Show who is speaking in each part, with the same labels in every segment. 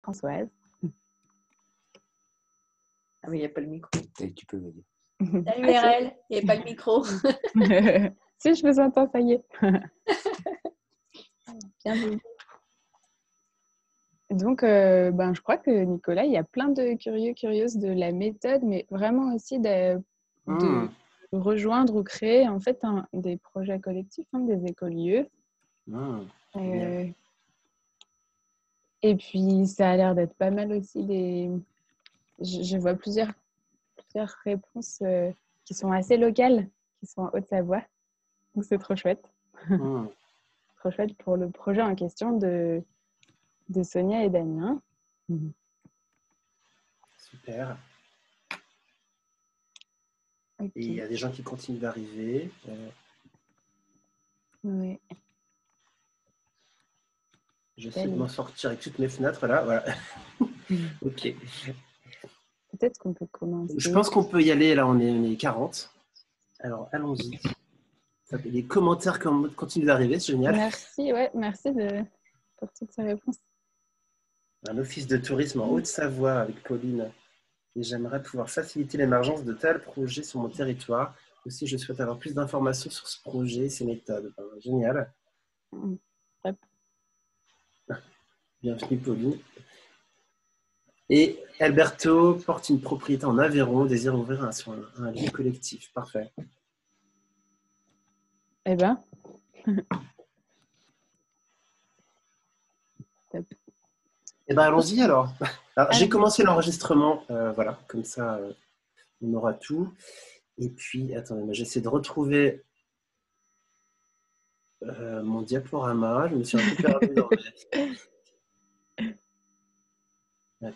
Speaker 1: Françoise.
Speaker 2: Ah oui, il n'y a pas le micro.
Speaker 3: Et tu peux me dire.
Speaker 2: Salut RL, il n'y a pas le micro.
Speaker 1: Si, je vous entends, ça y est. Bienvenue. Donc, je crois que Nicolas, il y a plein de curieux, curieuses de la méthode, mais vraiment aussi de rejoindre ou créer en fait des projets collectifs, des écolieux. Et puis, ça a l'air d'être pas mal aussi Je vois plusieurs réponses qui sont assez locales, qui sont en Haute-Savoie. Donc, c'est trop chouette. Trop chouette pour le projet en question de Sonia et Damien.
Speaker 3: Super.
Speaker 1: Okay.
Speaker 3: Et il y a des gens qui continuent d'arriver.
Speaker 1: Oui.
Speaker 3: J'essaie de m'en sortir avec toutes mes fenêtres, là. Voilà. Ok.
Speaker 1: Peut-être qu'on peut commencer.
Speaker 3: Je pense qu'on peut y aller. Là, on est 40. Alors, allons-y. Les commentaires continuent d'arriver, c'est génial.
Speaker 1: Merci pour toutes ces réponses.
Speaker 3: Un office de tourisme en Haute-Savoie avec Pauline. Et j'aimerais pouvoir faciliter l'émergence de tels projets sur mon territoire. Aussi, je souhaite avoir plus d'informations sur ce projet et ses méthodes. Génial.
Speaker 1: Top.
Speaker 3: Bienvenue, Pauline. Et Alberto porte une propriété en Aveyron, désire ouvrir un lieu collectif. Parfait.
Speaker 1: Eh bien. Top.
Speaker 3: Eh bien, allons-y alors. J'ai commencé l'enregistrement. Voilà, comme ça, on aura tout. Et puis, attendez, j'essaie de retrouver mon diaporama. Je me suis un peu perdu dans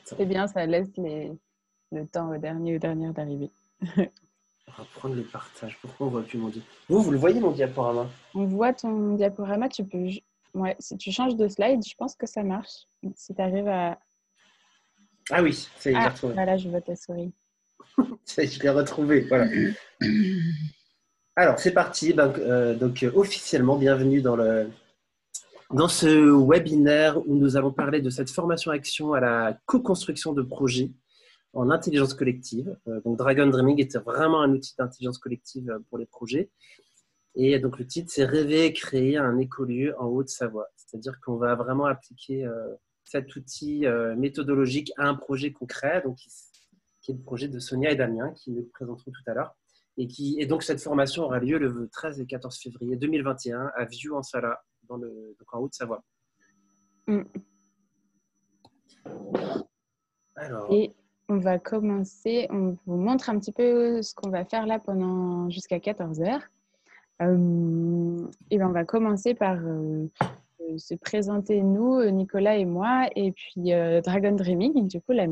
Speaker 1: C'est bien, ça laisse le temps au dernier ou dernière d'arriver.
Speaker 3: Reprendre le partage. Pourquoi on ne voit plus mon diaporama? Vous le voyez, mon diaporama?
Speaker 1: On voit ton diaporama. Tu peux... Ouais, si tu changes de slide, je pense que ça marche. Si tu arrives à...
Speaker 3: Ah oui, ça y est, j'ai retrouvé.
Speaker 1: Voilà, je vois ta souris.
Speaker 3: Ça y est, je l'ai retrouvé. Voilà. Alors, c'est parti. Donc, officiellement, bienvenue dans ce webinaire où nous allons parler de cette formation-action à la co-construction de projets en intelligence collective. Donc, Dragon Dreaming était vraiment un outil d'intelligence collective pour les projets. Et donc, le titre, c'est « Rêver et créer un écolieu en Haute-Savoie ». C'est-à-dire qu'on va vraiment appliquer cet outil méthodologique à un projet concret, donc, qui est le projet de Sonia et Damien, qui nous présenteront tout à l'heure. Et donc, cette formation aura lieu le 13 et 14 février 2021 à Vieux-en-Sala, donc en Haute-Savoie. Alors...
Speaker 1: Et on va commencer, on vous montre un petit peu ce qu'on va faire là jusqu'à 14h. Et on va commencer par se présenter, nous, Nicolas et moi, et puis Dragon Dreaming, du coup la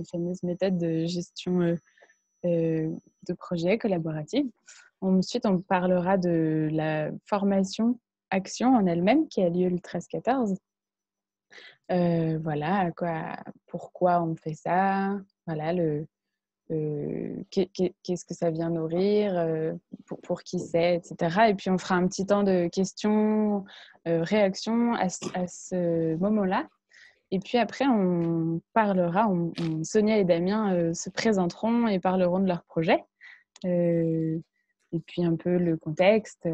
Speaker 1: fameuse méthode de gestion de projet collaboratif. Ensuite, on parlera de la formation action en elle-même qui a lieu le 13-14. Voilà, pourquoi on fait ça, voilà, qu'est-ce que ça vient nourrir, pour qui c'est, etc. Et puis, on fera un petit temps de questions, réactions à ce moment-là. Et puis après, on parlera, Sonia et Damien se présenteront et parleront de leur projet. Et puis un peu le contexte,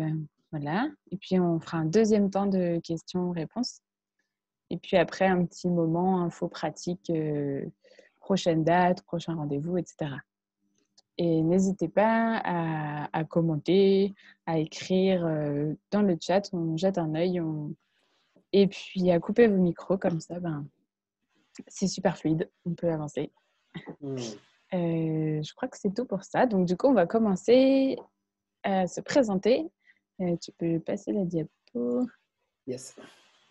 Speaker 1: voilà. Et puis, on fera un deuxième temps de questions-réponses. Et puis après, un petit moment info pratique, prochaine date, prochain rendez-vous, etc. Et n'hésitez pas à commenter, à écrire dans le chat, on jette un œil. Et puis à couper vos micros, comme ça, c'est super fluide, on peut avancer. Je crois que c'est tout pour ça. Donc du coup, on va commencer à se présenter. Tu peux passer la diapo.
Speaker 3: Yes.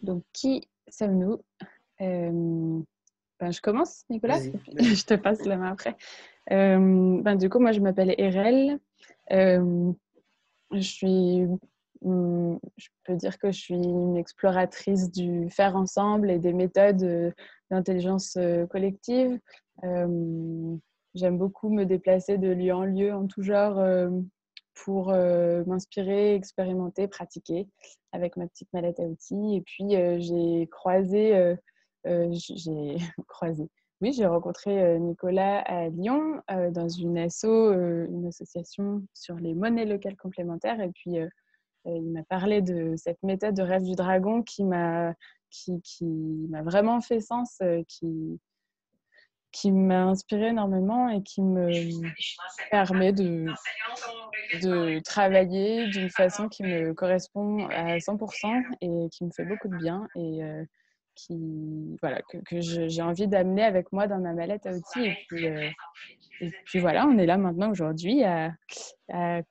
Speaker 1: Donc, qui sommes-nous? Je commence, Nicolas,
Speaker 3: Vas-y.
Speaker 1: et puis je te passe la main après. Du coup, moi, je m'appelle Erel. Je peux dire que je suis une exploratrice du faire ensemble et des méthodes d'intelligence collective. J'aime beaucoup me déplacer de lieu en lieu, en tout genre, pour m'inspirer, expérimenter, pratiquer avec ma petite mallette à outils. Et puis, j'ai croisé j'ai croisé. Oui, j'ai rencontré Nicolas à Lyon dans une une association sur les monnaies locales complémentaires. Et puis, il m'a parlé de cette méthode de rêve du dragon qui m'a vraiment fait sens, qui m'a inspiré énormément et qui me permet de travailler d'une façon qui me correspond à 100% et qui me fait beaucoup de bien et voilà, que j'ai envie d'amener avec moi dans ma mallette à outils. Et puis voilà, on est là maintenant aujourd'hui à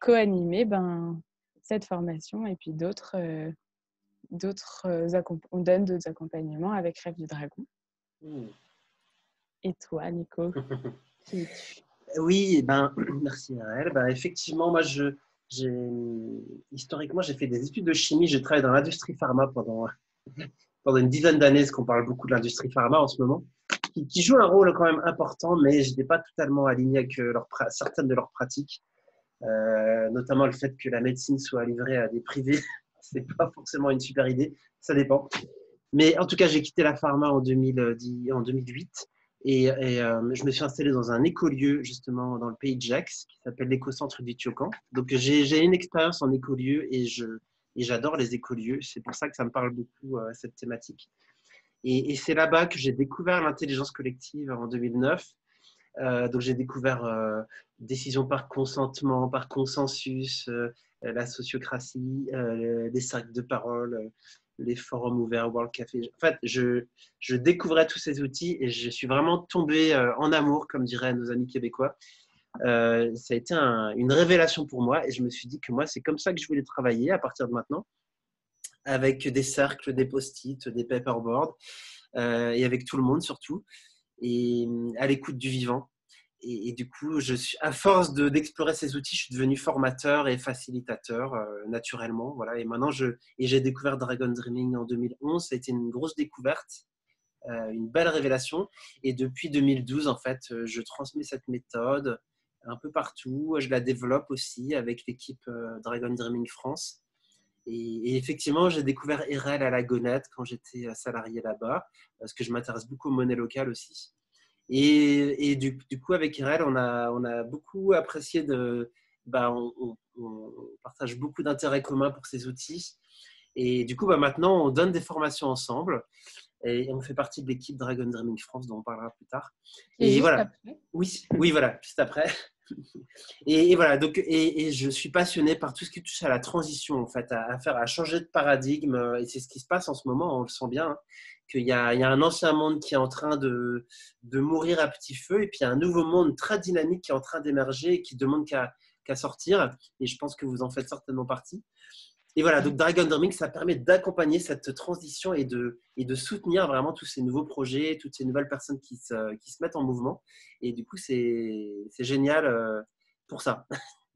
Speaker 1: co-animer cette formation et puis on donne d'autres accompagnements avec Rêve du Dragon. Et toi, Nico, qui es-tu?
Speaker 3: Oui, merci Ariel. Effectivement, moi, historiquement, j'ai fait des études de chimie. J'ai travaillé dans l'industrie pharma pendant une dizaine d'années, parce qu'on parle beaucoup de l'industrie pharma en ce moment, qui joue un rôle quand même important, mais je n'étais pas totalement aligné avec certaines de leurs pratiques, notamment le fait que la médecine soit livrée à des privés. C'est pas forcément une super idée, ça dépend. Mais en tout cas, j'ai quitté la pharma en 2008 et je me suis installé dans un écolieu justement dans le pays de Gex qui s'appelle l'écocentre du Tiocan. Donc j'ai une expérience en écolieu et j'adore les écolieux. C'est pour ça que ça me parle beaucoup cette thématique. Et c'est là-bas que j'ai découvert l'intelligence collective en 2009. Donc j'ai découvert décision par consentement, par consensus, la sociocratie, les cercles de parole, les forums ouverts, World Café. En fait, je découvrais tous ces outils et je suis vraiment tombé en amour, comme diraient nos amis québécois. Ça a été une révélation pour moi et je me suis dit que moi, c'est comme ça que je voulais travailler à partir de maintenant, avec des cercles, des post-it, des paperboards et avec tout le monde surtout, et à l'écoute du vivant. Et du coup, à force d'explorer ces outils, je suis devenu formateur et facilitateur naturellement. Voilà. Et maintenant, j'ai découvert Dragon Dreaming en 2011. Ça a été une grosse découverte, une belle révélation. Et depuis 2012, en fait, je transmets cette méthode un peu partout. Je la développe aussi avec l'équipe Dragon Dreaming France. Et effectivement, j'ai découvert RL à la Gonette quand j'étais salarié là-bas, parce que je m'intéresse beaucoup aux monnaies locales aussi. Et du coup, avec Irel, on a beaucoup apprécié on partage beaucoup d'intérêts communs pour ces outils. Et du coup, maintenant, on donne des formations ensemble. Et on fait partie de l'équipe Dragon Dreaming France, dont on parlera plus tard.
Speaker 1: Et
Speaker 3: voilà.
Speaker 1: Après.
Speaker 3: Oui, voilà, juste après. Et voilà, donc, et je suis passionné par tout ce qui touche à la transition, en fait, à changer de paradigme. Et c'est ce qui se passe en ce moment, on le sent bien, hein, qu'il y a un ancien monde qui est en train de mourir à petit feu, et puis il y a un nouveau monde très dynamique qui est en train d'émerger et qui demande qu'à sortir. Et je pense que vous en faites certainement partie. Et voilà, donc Dragon Dreaming, ça permet d'accompagner cette transition et de soutenir vraiment tous ces nouveaux projets, toutes ces nouvelles personnes qui se mettent en mouvement. Et du coup, c'est génial pour ça.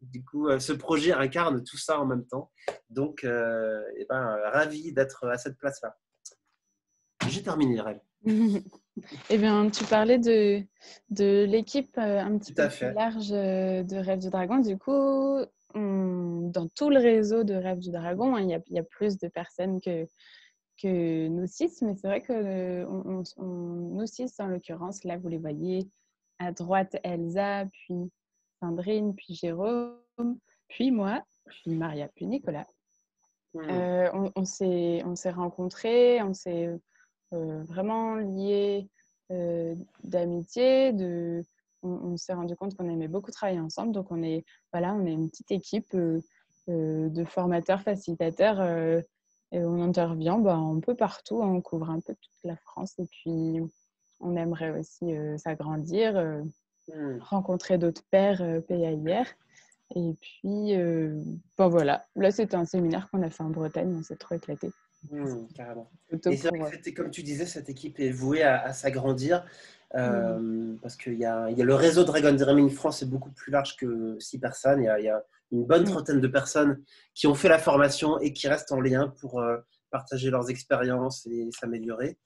Speaker 3: Du coup, ce projet incarne tout ça en même temps. Donc, ravi d'être à cette place-là. J'ai terminé, Rêve.
Speaker 1: Eh bien, tu parlais de l'équipe un petit peu plus
Speaker 3: fait.
Speaker 1: large de Rêve du Dragon. Du coup, dans tout le réseau de Rêve du Dragon, hein, il y a plus de personnes que nous six, mais c'est vrai que nous six, en l'occurrence, là, vous les voyez, à droite, Elsa, puis Sandrine, puis Jérôme, puis moi, puis Maria, puis Nicolas. On s'est rencontrés, on s'est vraiment liés d'amitié. On s'est rendu compte qu'on aimait beaucoup travailler ensemble. Donc, on est une petite équipe de formateurs, facilitateurs. Et on intervient un peu partout. On couvre un peu toute la France. Et puis, on aimerait aussi s'agrandir, rencontrer d'autres pairs PAIR. Et puis, voilà. Là, c'était un séminaire qu'on a fait en Bretagne. On s'est trop éclaté.
Speaker 3: Carrément. Et c'est vrai que comme tu disais, cette équipe est vouée à s'agrandir parce qu'il y a le réseau Dragon Dreaming France est beaucoup plus large que 6 personnes. Il y a une bonne trentaine de personnes qui ont fait la formation et qui restent en lien pour partager leurs expériences et s'améliorer.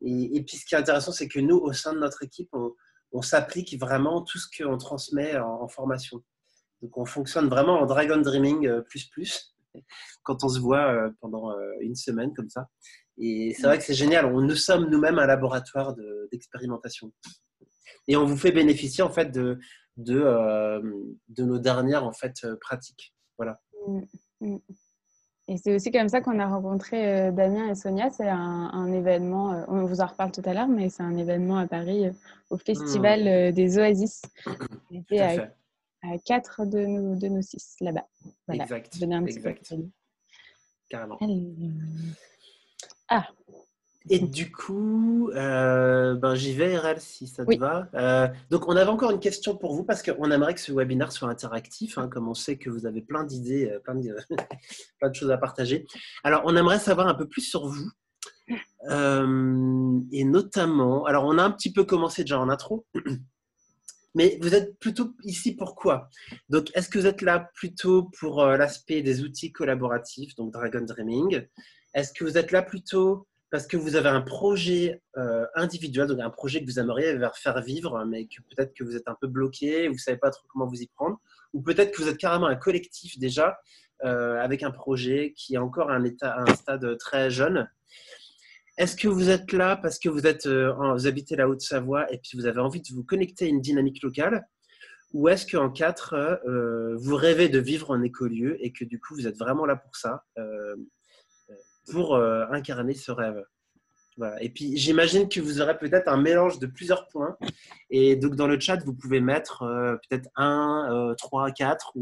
Speaker 3: Et puis, ce qui est intéressant, c'est que nous, au sein de notre équipe, on s'applique vraiment tout ce qu'on transmet en formation. Donc, on fonctionne vraiment en Dragon Dreaming ++. quand on se voit pendant une semaine comme ça. Et c'est vrai que c'est génial. Nous sommes nous-mêmes un laboratoire d'expérimentation. Et on vous fait bénéficier en fait de nos dernières en fait pratiques. Voilà.
Speaker 1: Et c'est aussi comme ça qu'on a rencontré Damien et Sonia. C'est un événement, on vous en reparle tout à l'heure, mais c'est un événement à Paris au Festival des Oasis. On était à 4 de nos 6 là-bas. Voilà.
Speaker 3: Exact.
Speaker 1: Donner un petit peu
Speaker 3: carrément.
Speaker 1: Ah.
Speaker 3: Et du coup, j'y vais, RL, si ça te va. Donc, on avait encore une question pour vous parce qu'on aimerait que ce webinaire soit interactif, hein, comme on sait que vous avez plein d'idées, plein de choses à partager. Alors, on aimerait savoir un peu plus sur vous. Et notamment, alors on a un petit peu commencé déjà en intro, mais vous êtes plutôt ici pour quoi? Donc, est-ce que vous êtes là plutôt pour l'aspect des outils collaboratifs, donc Dragon Dreaming? Est-ce que vous êtes là plutôt parce que vous avez un projet individuel, donc un projet que vous aimeriez faire vivre, mais que peut-être que vous êtes un peu bloqué, vous ne savez pas trop comment vous y prendre, ou peut-être que vous êtes carrément un collectif déjà, avec un projet qui est encore à un stade très jeune. Est-ce que vous êtes là parce que vous habitez la Haute-Savoie et puis vous avez envie de vous connecter à une dynamique locale? Ou est-ce qu'en 4, vous rêvez de vivre en écolieu et que du coup, vous êtes vraiment là pour ça, pour incarner ce rêve? Voilà. Et puis, j'imagine que vous aurez peut-être un mélange de plusieurs points. Et donc, dans le chat, vous pouvez mettre peut-être 1, 3, 4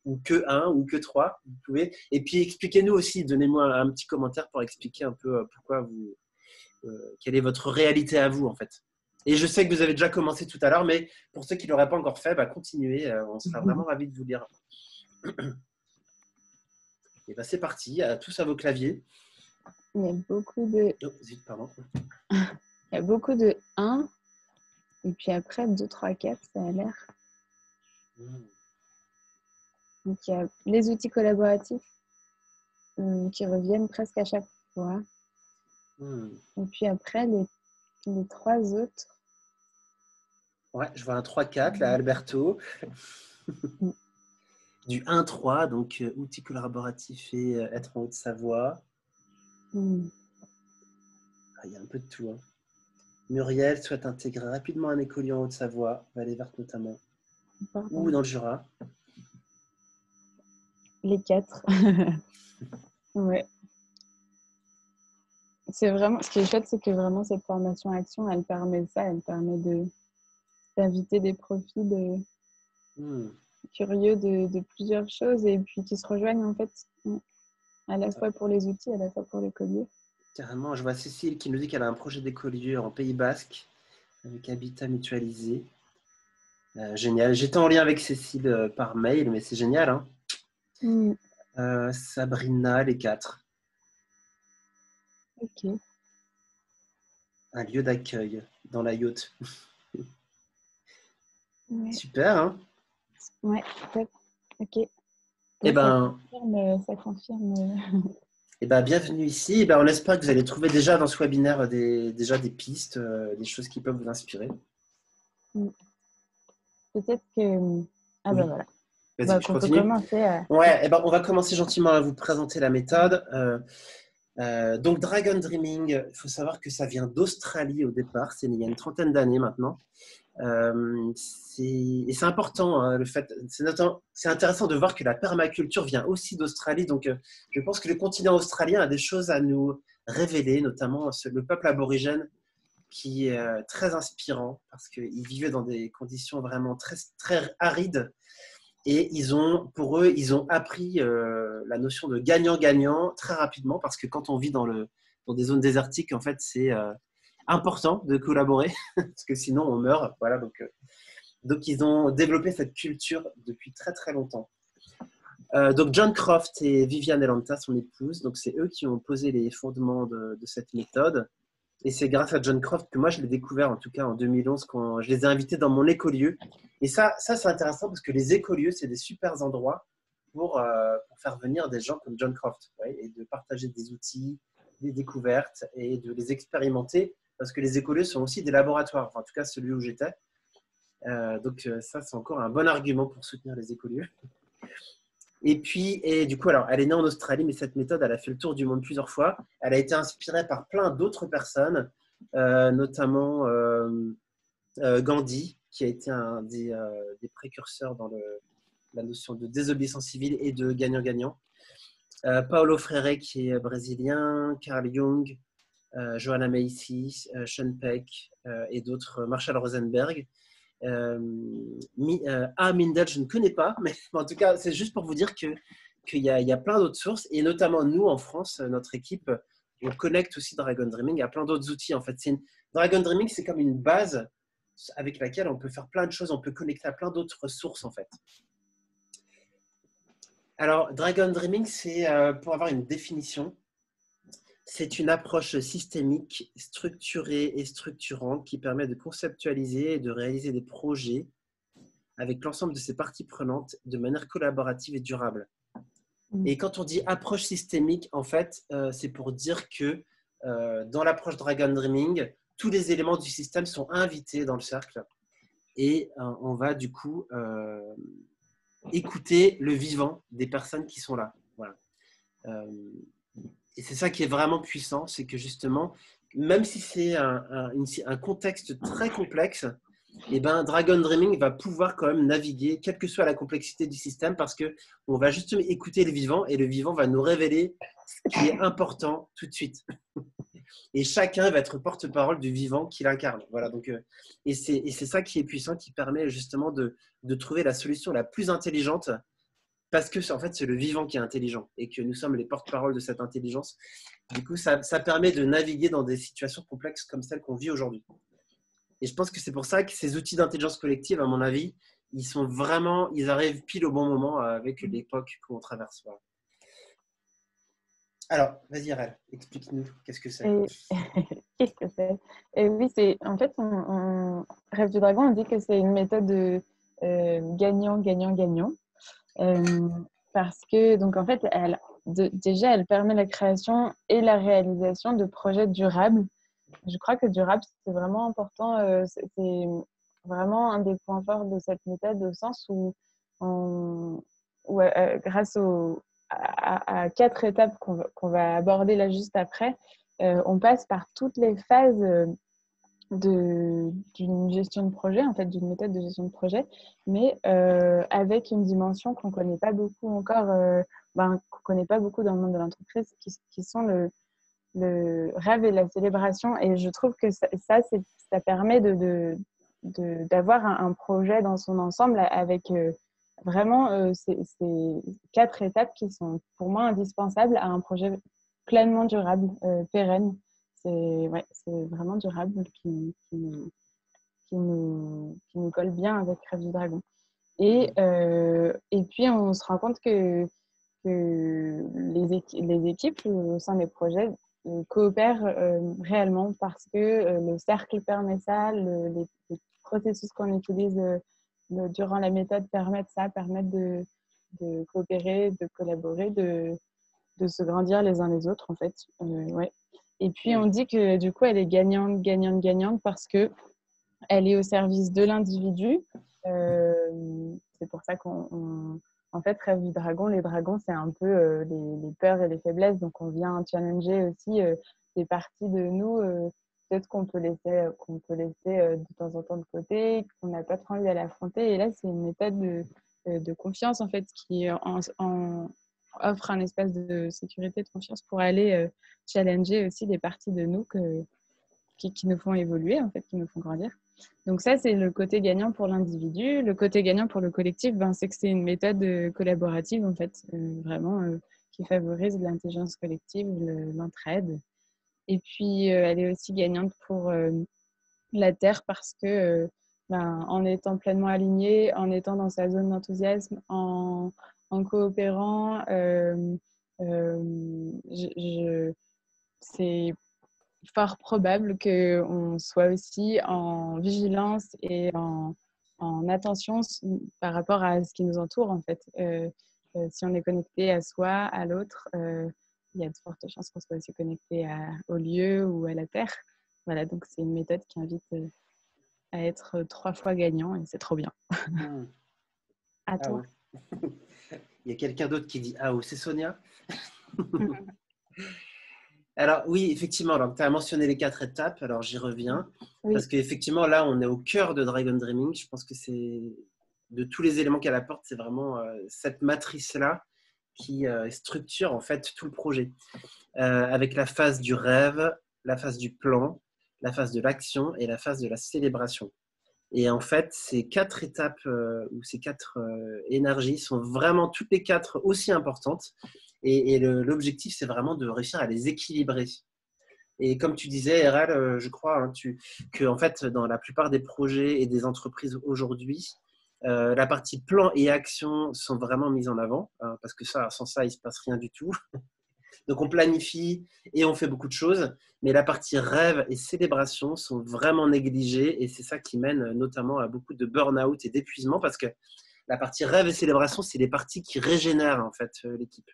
Speaker 3: ou que 1 ou que 3. Vous pouvez. Et puis, expliquez-nous aussi, donnez-moi un petit commentaire pour expliquer un peu pourquoi quelle est votre réalité à vous, en fait. Et je sais que vous avez déjà commencé tout à l'heure, mais pour ceux qui ne l'auraient pas encore fait, continuez. On sera vraiment ravis de vous lire. Et c'est parti. Tous à vos claviers.
Speaker 1: Il y a beaucoup de...
Speaker 3: Oh, zut, pardon.
Speaker 1: Il y a beaucoup de 1. Et puis après, 2, 3, 4, ça a l'air. Donc, il y a les outils collaboratifs qui reviennent presque à chaque fois. Et puis après, les 3 autres.
Speaker 3: Ouais, je vois un 3-4, là, Alberto. Du 1-3, donc outils collaboratifs et être en Haute-Savoie. Il y a un peu de tout. Hein. Muriel souhaite intégrer rapidement un écolier en Haute-Savoie, Vallée Verte notamment, ou dans le Jura.
Speaker 1: Les 4. Ouais. C'est vraiment, ce qui est chouette, c'est que vraiment cette formation action, elle permet ça, elle permet d'inviter des profils curieux de plusieurs choses et puis qui se rejoignent en fait, à la fois pour les outils, à la fois pour l'écolier.
Speaker 3: Carrément, je vois Cécile qui nous dit qu'elle a un projet d'écolier en Pays Basque avec habitat mutualisé. Génial. J'étais en lien avec Cécile par mail, mais c'est génial. Hein. Sabrina, les 4.
Speaker 1: Ok.
Speaker 3: Un lieu d'accueil dans la yacht.
Speaker 1: Ouais.
Speaker 3: Super, hein?
Speaker 1: Ouais, top. Ok.
Speaker 3: Et
Speaker 1: ça confirme.
Speaker 3: Et bienvenue ici. Et on espère que vous allez trouver déjà dans ce webinaire des pistes, des choses qui peuvent vous inspirer.
Speaker 1: Peut-être que... Ah
Speaker 3: oui.
Speaker 1: Voilà.
Speaker 3: Vas-y, je continue.
Speaker 1: Ouais,
Speaker 3: on va commencer gentiment à vous présenter la méthode. Donc, Dragon Dreaming, il faut savoir que ça vient d'Australie au départ. C'est il y a une trentaine d'années maintenant. Et c'est important, hein, le fait. C'est intéressant de voir que la permaculture vient aussi d'Australie. Donc, je pense que le continent australien a des choses à nous révéler, notamment le peuple aborigène qui est très inspirant parce qu'ils vivaient dans des conditions vraiment très, très arides. Et pour eux, ils ont appris la notion de gagnant-gagnant très rapidement parce que quand on vit dans des zones désertiques, en fait, c'est important de collaborer parce que sinon on meurt. Voilà, donc ils ont développé cette culture depuis très très longtemps. Donc John Croft et Viviane Elanta, son épouse, donc c'est eux qui ont posé les fondements de cette méthode. Et c'est grâce à John Croft que moi je l'ai découvert en tout cas en 2011 quand je les ai invités dans mon écolieu. Et ça c'est intéressant parce que les écolieux c'est des super endroits pour faire venir des gens comme John Croft, ouais, et de partager des outils, des découvertes et de les expérimenter parce que les écolieux sont aussi des laboratoires, enfin, en tout cas celui où j'étais. Donc ça c'est encore un bon argument pour soutenir les écolieux. Et puis, et du coup, alors, elle est née en Australie, mais cette méthode, elle a fait le tour du monde plusieurs fois. Elle a été inspirée par plein d'autres personnes, notamment Gandhi, qui a été un des précurseurs dans la notion de désobéissance civile et de gagnant-gagnant. Paulo Freire, qui est brésilien, Carl Jung, Joanna Macy, Sean Peck et d'autres, Marshall Rosenberg. Mindel, je ne connais pas, mais en tout cas, c'est juste pour vous dire qu'il y a plein d'autres sources, et notamment nous en France, notre équipe, on connecte aussi Dragon Dreaming à plein d'autres outils. En fait, Dragon Dreaming, c'est comme une base avec laquelle on peut faire plein de choses, on peut connecter à plein d'autres sources en fait. Alors, Dragon Dreaming, c'est pour avoir une définition, c'est une approche systémique, structurée et structurante qui permet de conceptualiser et de réaliser des projets avec l'ensemble de ses parties prenantes de manière collaborative et durable. Et quand on dit approche systémique, en fait, c'est pour dire que dans l'approche Dragon Dreaming, tous les éléments du système sont invités dans le cercle et on va du coup écouter le vivant des personnes qui sont là. Voilà. Et c'est ça qui est vraiment puissant, c'est que justement, même si c'est un contexte très complexe, et ben Dragon Dreaming va pouvoir quand même naviguer, quelle que soit la complexité du système, parce qu'on va justement écouter le vivant et le vivant va nous révéler ce qui est important tout de suite. Et chacun va être porte-parole du vivant qu'il incarne. Voilà, donc, et c'est ça qui est puissant, qui permet justement de trouver la solution la plus intelligente, parce que en fait, c'est le vivant qui est intelligent et que nous sommes les porte-parole de cette intelligence. Du coup, ça permet de naviguer dans des situations complexes comme celles qu'on vit aujourd'hui. Et je pense que c'est pour ça que ces outils d'intelligence collective, à mon avis, ils arrivent pile au bon moment avec l'époque qu'on traverse. Voilà. Alors, vas-y, Rel, explique-nous qu'est-ce que c'est.
Speaker 1: Qu'est-ce que c'est? Et oui, en fait, Rêve du Dragon, on dit que c'est une méthode de gagnant-gagnant-gagnant. Parce que, donc, en fait, déjà, elle permet la création et la réalisation de projets durables. Je crois que durable, c'est vraiment important. C'est vraiment un des points forts de cette méthode, au sens où, grâce à 4 étapes qu'on va aborder là juste après, on passe par toutes les phases d'une gestion de projet, en fait, d'une méthode de gestion de projet, mais avec une dimension qu'on ne connaît pas beaucoup encore, qu'on connaît pas beaucoup dans le monde de l'entreprise, qui sont le rêve et la célébration. Et je trouve que ça permet d'avoir un projet dans son ensemble avec vraiment ces 4 étapes qui sont pour moi indispensables à un projet pleinement durable, pérenne. C'est vraiment durable, qui nous colle bien avec Rêve du Dragon. Et puis, on se rend compte que les équipes au sein des projets coopèrent réellement, parce que le cercle permet ça, les processus qu'on utilise durant la méthode permettent de coopérer, de collaborer, de se grandir les uns les autres, en fait. Ouais. Et puis, on dit que du coup, elle est gagnante parce que elle est au service de l'individu. C'est pour ça en fait, Rêve du Dragon, les dragons, c'est un peu les peurs et les faiblesses. Donc, on vient challenger aussi des parties de nous, peut-être qu'on peut laisser de temps en temps de côté, qu'on n'a pas trop envie d'aller affronter. Et là, c'est une méthode de confiance, en fait, qui offre un espace de sécurité, de confiance pour aller challenger aussi des parties de nous qui nous font évoluer, en fait, qui nous font grandir. Donc ça, c'est le côté gagnant pour l'individu. Le côté gagnant pour le collectif, c'est que c'est une méthode collaborative, en fait, vraiment, qui favorise l'intelligence collective, l'entraide. Et puis, elle est aussi gagnante pour la Terre, parce que en étant pleinement alignée, en étant dans sa zone d'enthousiasme, en coopérant, c'est fort probable qu'on soit aussi en vigilance et en attention par rapport à ce qui nous entoure, en fait. Si on est connecté à soi, à l'autre, il y a de fortes chances qu'on soit aussi connecté au lieu ou à la terre. Voilà, donc c'est une méthode qui invite à être 3 fois gagnant, et c'est trop bien. À toi.
Speaker 3: Ouais. Il y a quelqu'un d'autre qui dit ah, oh, c'est Sonia. Alors oui, effectivement, tu as mentionné les 4 étapes, alors j'y reviens,
Speaker 1: Oui.
Speaker 3: parce qu'effectivement, là, on est au cœur de Dragon Dreaming. Je pense que c'est, de tous les éléments qu'elle apporte, c'est vraiment cette matrice-là qui structure en fait tout le projet, avec la phase du rêve, la phase du plan, la phase de l'action et la phase de la célébration. Et en fait, ces 4 étapes ou ces 4 énergies sont vraiment toutes les 4 aussi importantes. Et l'objectif, c'est vraiment de réussir à les équilibrer. Et comme tu disais, RL, je crois hein, que en fait, dans la plupart des projets et des entreprises aujourd'hui, la partie plan et action sont vraiment mises en avant, hein, parce que ça, sans ça, il ne se passe rien du tout. Donc, on planifie et on fait beaucoup de choses, mais la partie rêve et célébration sont vraiment négligées et c'est ça qui mène notamment à beaucoup de burn-out et d'épuisement parce que la partie rêve et célébration, c'est les parties qui régénèrent en fait l'équipe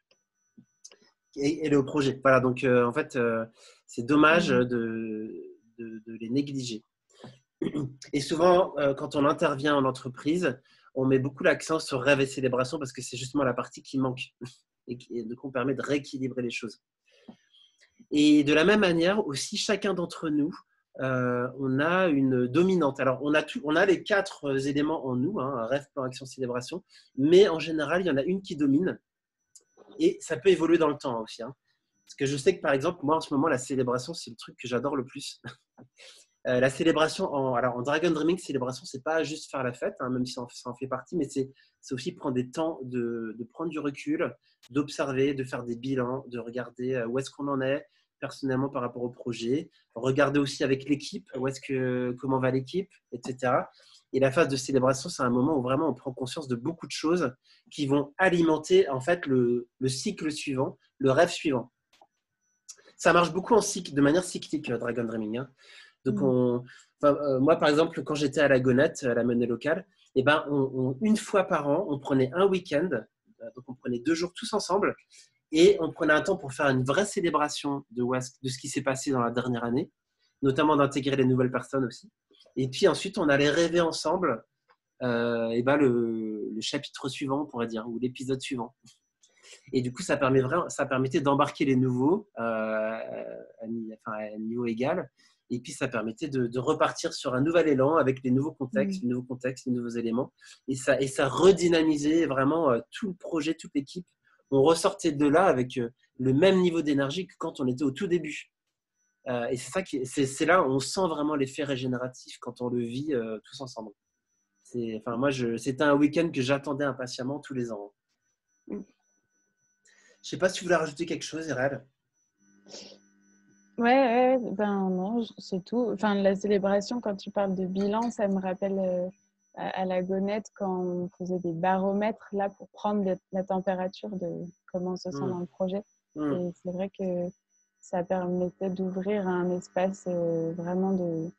Speaker 3: et le projet. Voilà, donc en fait, c'est dommage de les négliger. Et souvent, quand on intervient en entreprise, on met beaucoup l'accent sur rêve et célébration parce que c'est justement la partie qui manque. Et donc, on permet de rééquilibrer les choses. Et de la même manière, aussi, chacun d'entre nous, on a une dominante. Alors, on a les 4 éléments en nous, hein, rêve, plan, action, célébration, mais en général, il y en a une qui domine et ça peut évoluer dans le temps aussi. Hein. Parce que je sais que, par exemple, moi, en ce moment, la célébration, c'est le truc que j'adore le plus. La célébration, en Dragon Dreaming, célébration, c'est pas juste faire la fête, hein, même si ça en fait partie, mais c'est aussi prendre des temps de prendre du recul, d'observer, de faire des bilans, de regarder où est-ce qu'on en est personnellement par rapport au projet, regarder aussi avec l'équipe, comment va l'équipe, etc. Et la phase de célébration, c'est un moment où vraiment on prend conscience de beaucoup de choses qui vont alimenter en fait le cycle suivant, le rêve suivant. Ça marche beaucoup de manière cyclique, Dragon Dreaming. Hein. Donc, moi, par exemple, quand j'étais à la Gonette, à la monnaie locale, eh ben, une fois par an, on prenait un week-end, donc on prenait 2 jours tous ensemble, et on prenait un temps pour faire une vraie célébration de ce qui s'est passé dans la dernière année, notamment d'intégrer les nouvelles personnes aussi. Et puis ensuite, on allait rêver ensemble le chapitre suivant, on pourrait dire, ou l'épisode suivant. Et du coup, ça permettait d'embarquer les nouveaux à un niveau égal. Et puis, ça permettait de repartir sur un nouvel élan avec les nouveaux contextes, les nouveaux éléments. Et ça redynamisait vraiment tout le projet, toute l'équipe. On ressortait de là avec le même niveau d'énergie que quand on était au tout début. Et c'est là où on sent vraiment l'effet régénératif quand on le vit tous ensemble. C'était un week-end que j'attendais impatiemment tous les ans. Je ne sais pas si tu voulais rajouter quelque chose, Irel.
Speaker 1: Ouais, ben non, c'est tout. Enfin, la célébration, quand tu parles de bilan, ça me rappelle à la Gonette quand on faisait des baromètres là pour prendre la température de comment on se sent dans le projet. Et c'est vrai que ça permettait d'ouvrir un espace vraiment de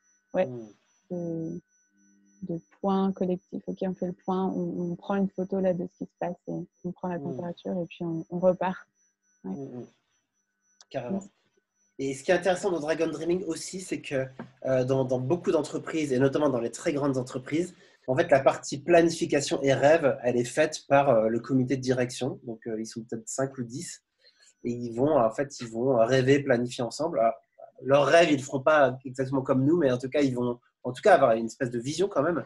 Speaker 1: points collectifs. Ok, on fait le point, on prend une photo là de ce qui se passe, et on prend la température et puis on repart. Ouais.
Speaker 3: Carrément. Et ce qui est intéressant dans Dragon Dreaming aussi, c'est que dans beaucoup d'entreprises, et notamment dans les très grandes entreprises, en fait, la partie planification et rêve, elle est faite par le comité de direction. Donc, ils sont peut-être 5 ou 10. Et ils vont rêver, planifier ensemble. Alors, leurs rêves, ils ne le feront pas exactement comme nous, mais en tout cas, ils vont avoir une espèce de vision quand même.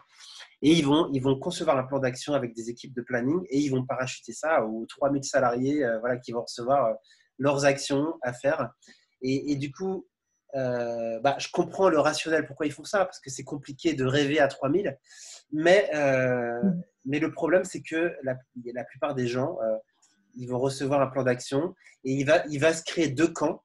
Speaker 3: Et ils vont concevoir un plan d'action avec des équipes de planning et ils vont parachuter ça aux 3000 salariés qui vont recevoir leurs actions à faire. Et du coup, je comprends le rationnel, pourquoi ils font ça, parce que c'est compliqué de rêver à 3000. Mais le problème, c'est que la plupart des gens, ils vont recevoir un plan d'action et il va se créer 2 camps.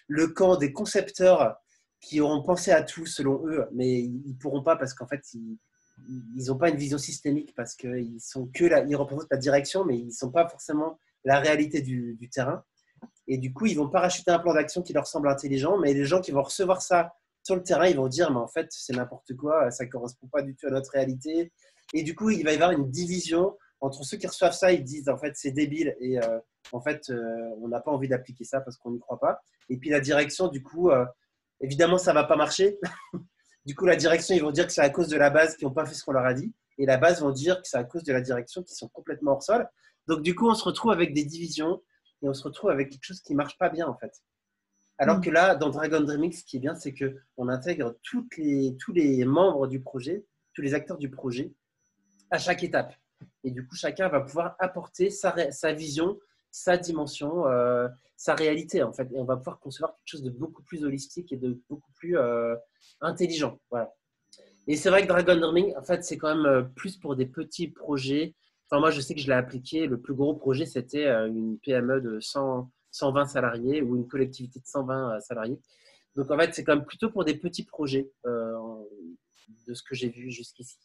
Speaker 3: Le camp des concepteurs qui auront pensé à tout selon eux, mais ils ne pourront pas parce qu'en fait, ils n'ont pas une vision systémique parce qu'ils ils représentent la direction, mais ils ne sont pas forcément la réalité du terrain. Et du coup, ils vont parachuter un plan d'action qui leur semble intelligent, mais les gens qui vont recevoir ça sur le terrain, ils vont dire, mais en fait, c'est n'importe quoi, ça ne correspond pas du tout à notre réalité. Et du coup, il va y avoir une division entre ceux qui reçoivent ça, ils disent, en fait, c'est débile et en fait, on n'a pas envie d'appliquer ça parce qu'on n'y croit pas. Et puis la direction, du coup, évidemment, ça ne va pas marcher. Du coup, la direction, ils vont dire que c'est à cause de la base qui n'ont pas fait ce qu'on leur a dit. Et la base vont dire que c'est à cause de la direction qui sont complètement hors sol. Donc, du coup, on se retrouve avec des divisions et on se retrouve avec quelque chose qui ne marche pas bien, en fait. Alors que là, dans Dragon Dreaming, ce qui est bien, c'est qu'on intègre tous les membres du projet, tous les acteurs du projet, à chaque étape. Et du coup, chacun va pouvoir apporter sa vision, sa dimension, sa réalité, en fait. Et on va pouvoir concevoir quelque chose de beaucoup plus holistique et de beaucoup plus intelligent. Voilà. Et c'est vrai que Dragon Dreaming, en fait, c'est quand même plus pour des petits projets. Enfin, moi, je sais que je l'ai appliqué. Le plus gros projet, c'était une PME de 120 salariés ou une collectivité de 120 salariés. Donc, en fait, c'est quand même plutôt pour des petits projets de ce que j'ai vu jusqu'ici.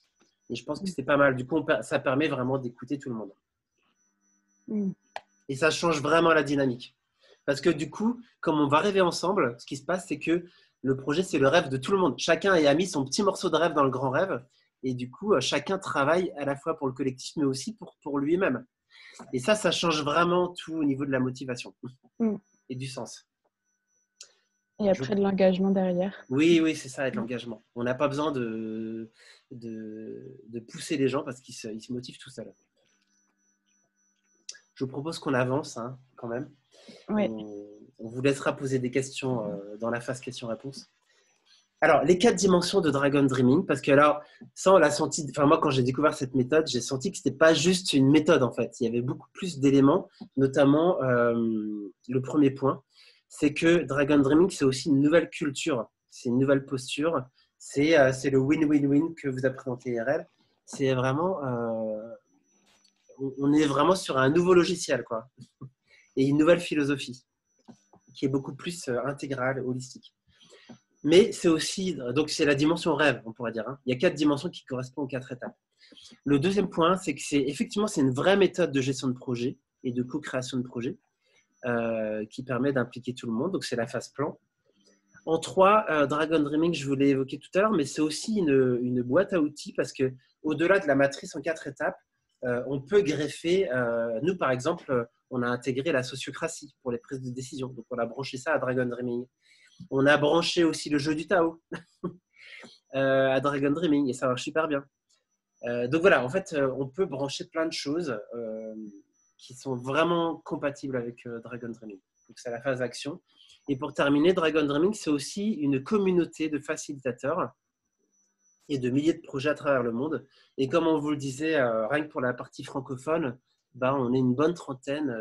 Speaker 3: Et je pense que c'est pas mal. Du coup, ça permet vraiment d'écouter tout le monde. Et ça change vraiment la dynamique. Parce que du coup, comme on va rêver ensemble, ce qui se passe, c'est que le projet, c'est le rêve de tout le monde. Chacun a mis son petit morceau de rêve dans le grand rêve. Et du coup, chacun travaille à la fois pour le collectif, mais aussi pour lui-même. Et ça change vraiment tout au niveau de la motivation et du sens.
Speaker 1: Et après de l'engagement derrière.
Speaker 3: Oui, c'est ça, de l'engagement. On n'a pas besoin de pousser les gens parce qu'ils se motivent tout seuls. Je vous propose qu'on avance quand même.
Speaker 1: Ouais.
Speaker 3: On vous laissera poser des questions dans la phase questions-réponses. Alors, les 4 dimensions de Dragon Dreaming, parce que alors, ça, on l'a senti, enfin moi, quand j'ai découvert cette méthode, j'ai senti que ce n'était pas juste une méthode, en fait. Il y avait beaucoup plus d'éléments, notamment le premier point, c'est que Dragon Dreaming, c'est aussi une nouvelle culture, c'est une nouvelle posture, c'est le win-win-win que vous a présenté RL. C'est vraiment, on est vraiment sur un nouveau logiciel, quoi, et une nouvelle philosophie qui est beaucoup plus intégrale, holistique. Mais c'est aussi, donc c'est la dimension rêve, on pourrait dire. Il y a 4 dimensions qui correspondent aux 4 étapes. Le deuxième point, c'est que effectivement, c'est une vraie méthode de gestion de projet et de co-création de projet qui permet d'impliquer tout le monde. Donc, c'est la phase plan. En 3, Dragon Dreaming, je vous l'ai évoqué tout à l'heure, mais c'est aussi une boîte à outils parce qu'au-delà de la matrice en 4 étapes, on peut greffer, nous par exemple, on a intégré la sociocratie pour les prises de décision. Donc, on a branché ça à Dragon Dreaming. On a branché aussi le jeu du Tao à Dragon Dreaming et ça marche super bien. Donc voilà, en fait, on peut brancher plein de choses qui sont vraiment compatibles avec Dragon Dreaming. Donc c'est la phase action. Et pour terminer, Dragon Dreaming, c'est aussi une communauté de facilitateurs et de milliers de projets à travers le monde. Et comme on vous le disait, rien que pour la partie francophone, on est une bonne trentaine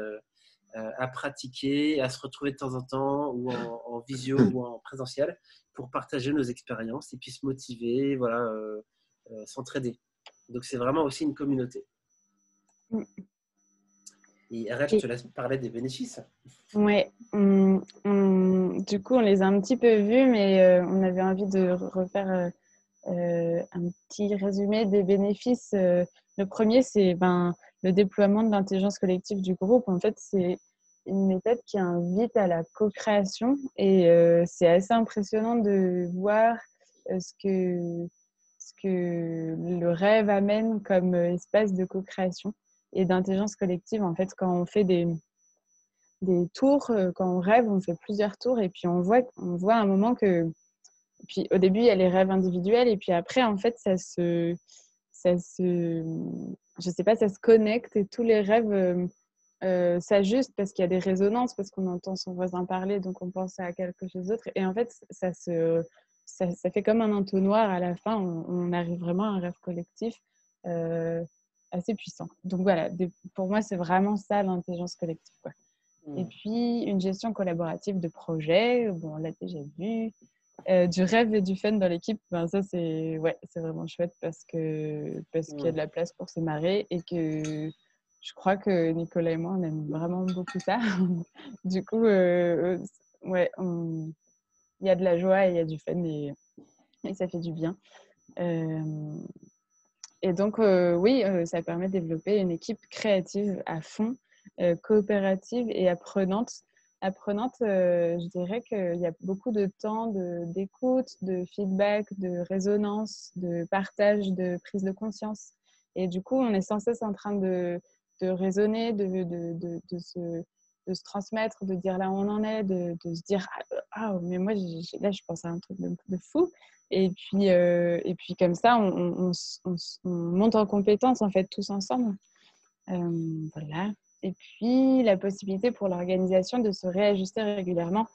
Speaker 3: à pratiquer, à se retrouver de temps en temps, ou en visio ou en présentiel, pour partager nos expériences et puis se motiver, voilà, s'entraider. Donc, c'est vraiment aussi une communauté. Et RL, je te laisse parler des bénéfices.
Speaker 1: Oui, du coup, on les a un petit peu vus, mais on avait envie de refaire un petit résumé des bénéfices. Le premier, c'est le déploiement de l'intelligence collective du groupe. En fait, c'est une méthode qui invite à la co-création et c'est assez impressionnant de voir ce que le rêve amène comme espace de co-création et d'intelligence collective. En fait, quand on fait des tours, quand on rêve, on fait plusieurs tours et puis on voit à un moment que puis au début, il y a les rêves individuels et puis après, en fait, ça se connecte et tous les rêves s'ajustent parce qu'il y a des résonances, parce qu'on entend son voisin parler, donc on pense à quelque chose d'autre. Et en fait, ça fait comme un entonnoir à la fin. On arrive vraiment à un rêve collectif assez puissant. Donc voilà, pour moi, c'est vraiment ça l'intelligence collective, quoi. Et puis, une gestion collaborative de projet, bon, on l'a déjà vu. Du rêve et du fun dans l'équipe, ça c'est vraiment chouette parce qu'il y a de la place pour se marrer et que je crois que Nicolas et moi on aime vraiment beaucoup ça. Du coup, il y a de la joie et il y a du fun et ça fait du bien. Et donc ça permet de développer une équipe créative à fond, coopérative et apprenante. Je dirais qu'il y a beaucoup de temps d'écoute, de feedback, de résonance, de partage, de prise de conscience. Et du coup, on est sans cesse en train de raisonner, de se transmettre, de dire là où on en est, de se dire « Ah, mais moi, là, je pense à un truc de fou ». Et puis comme ça, on monte en compétence, en fait, tous ensemble. Voilà. Et puis, la possibilité pour l'organisation de se réajuster régulièrement,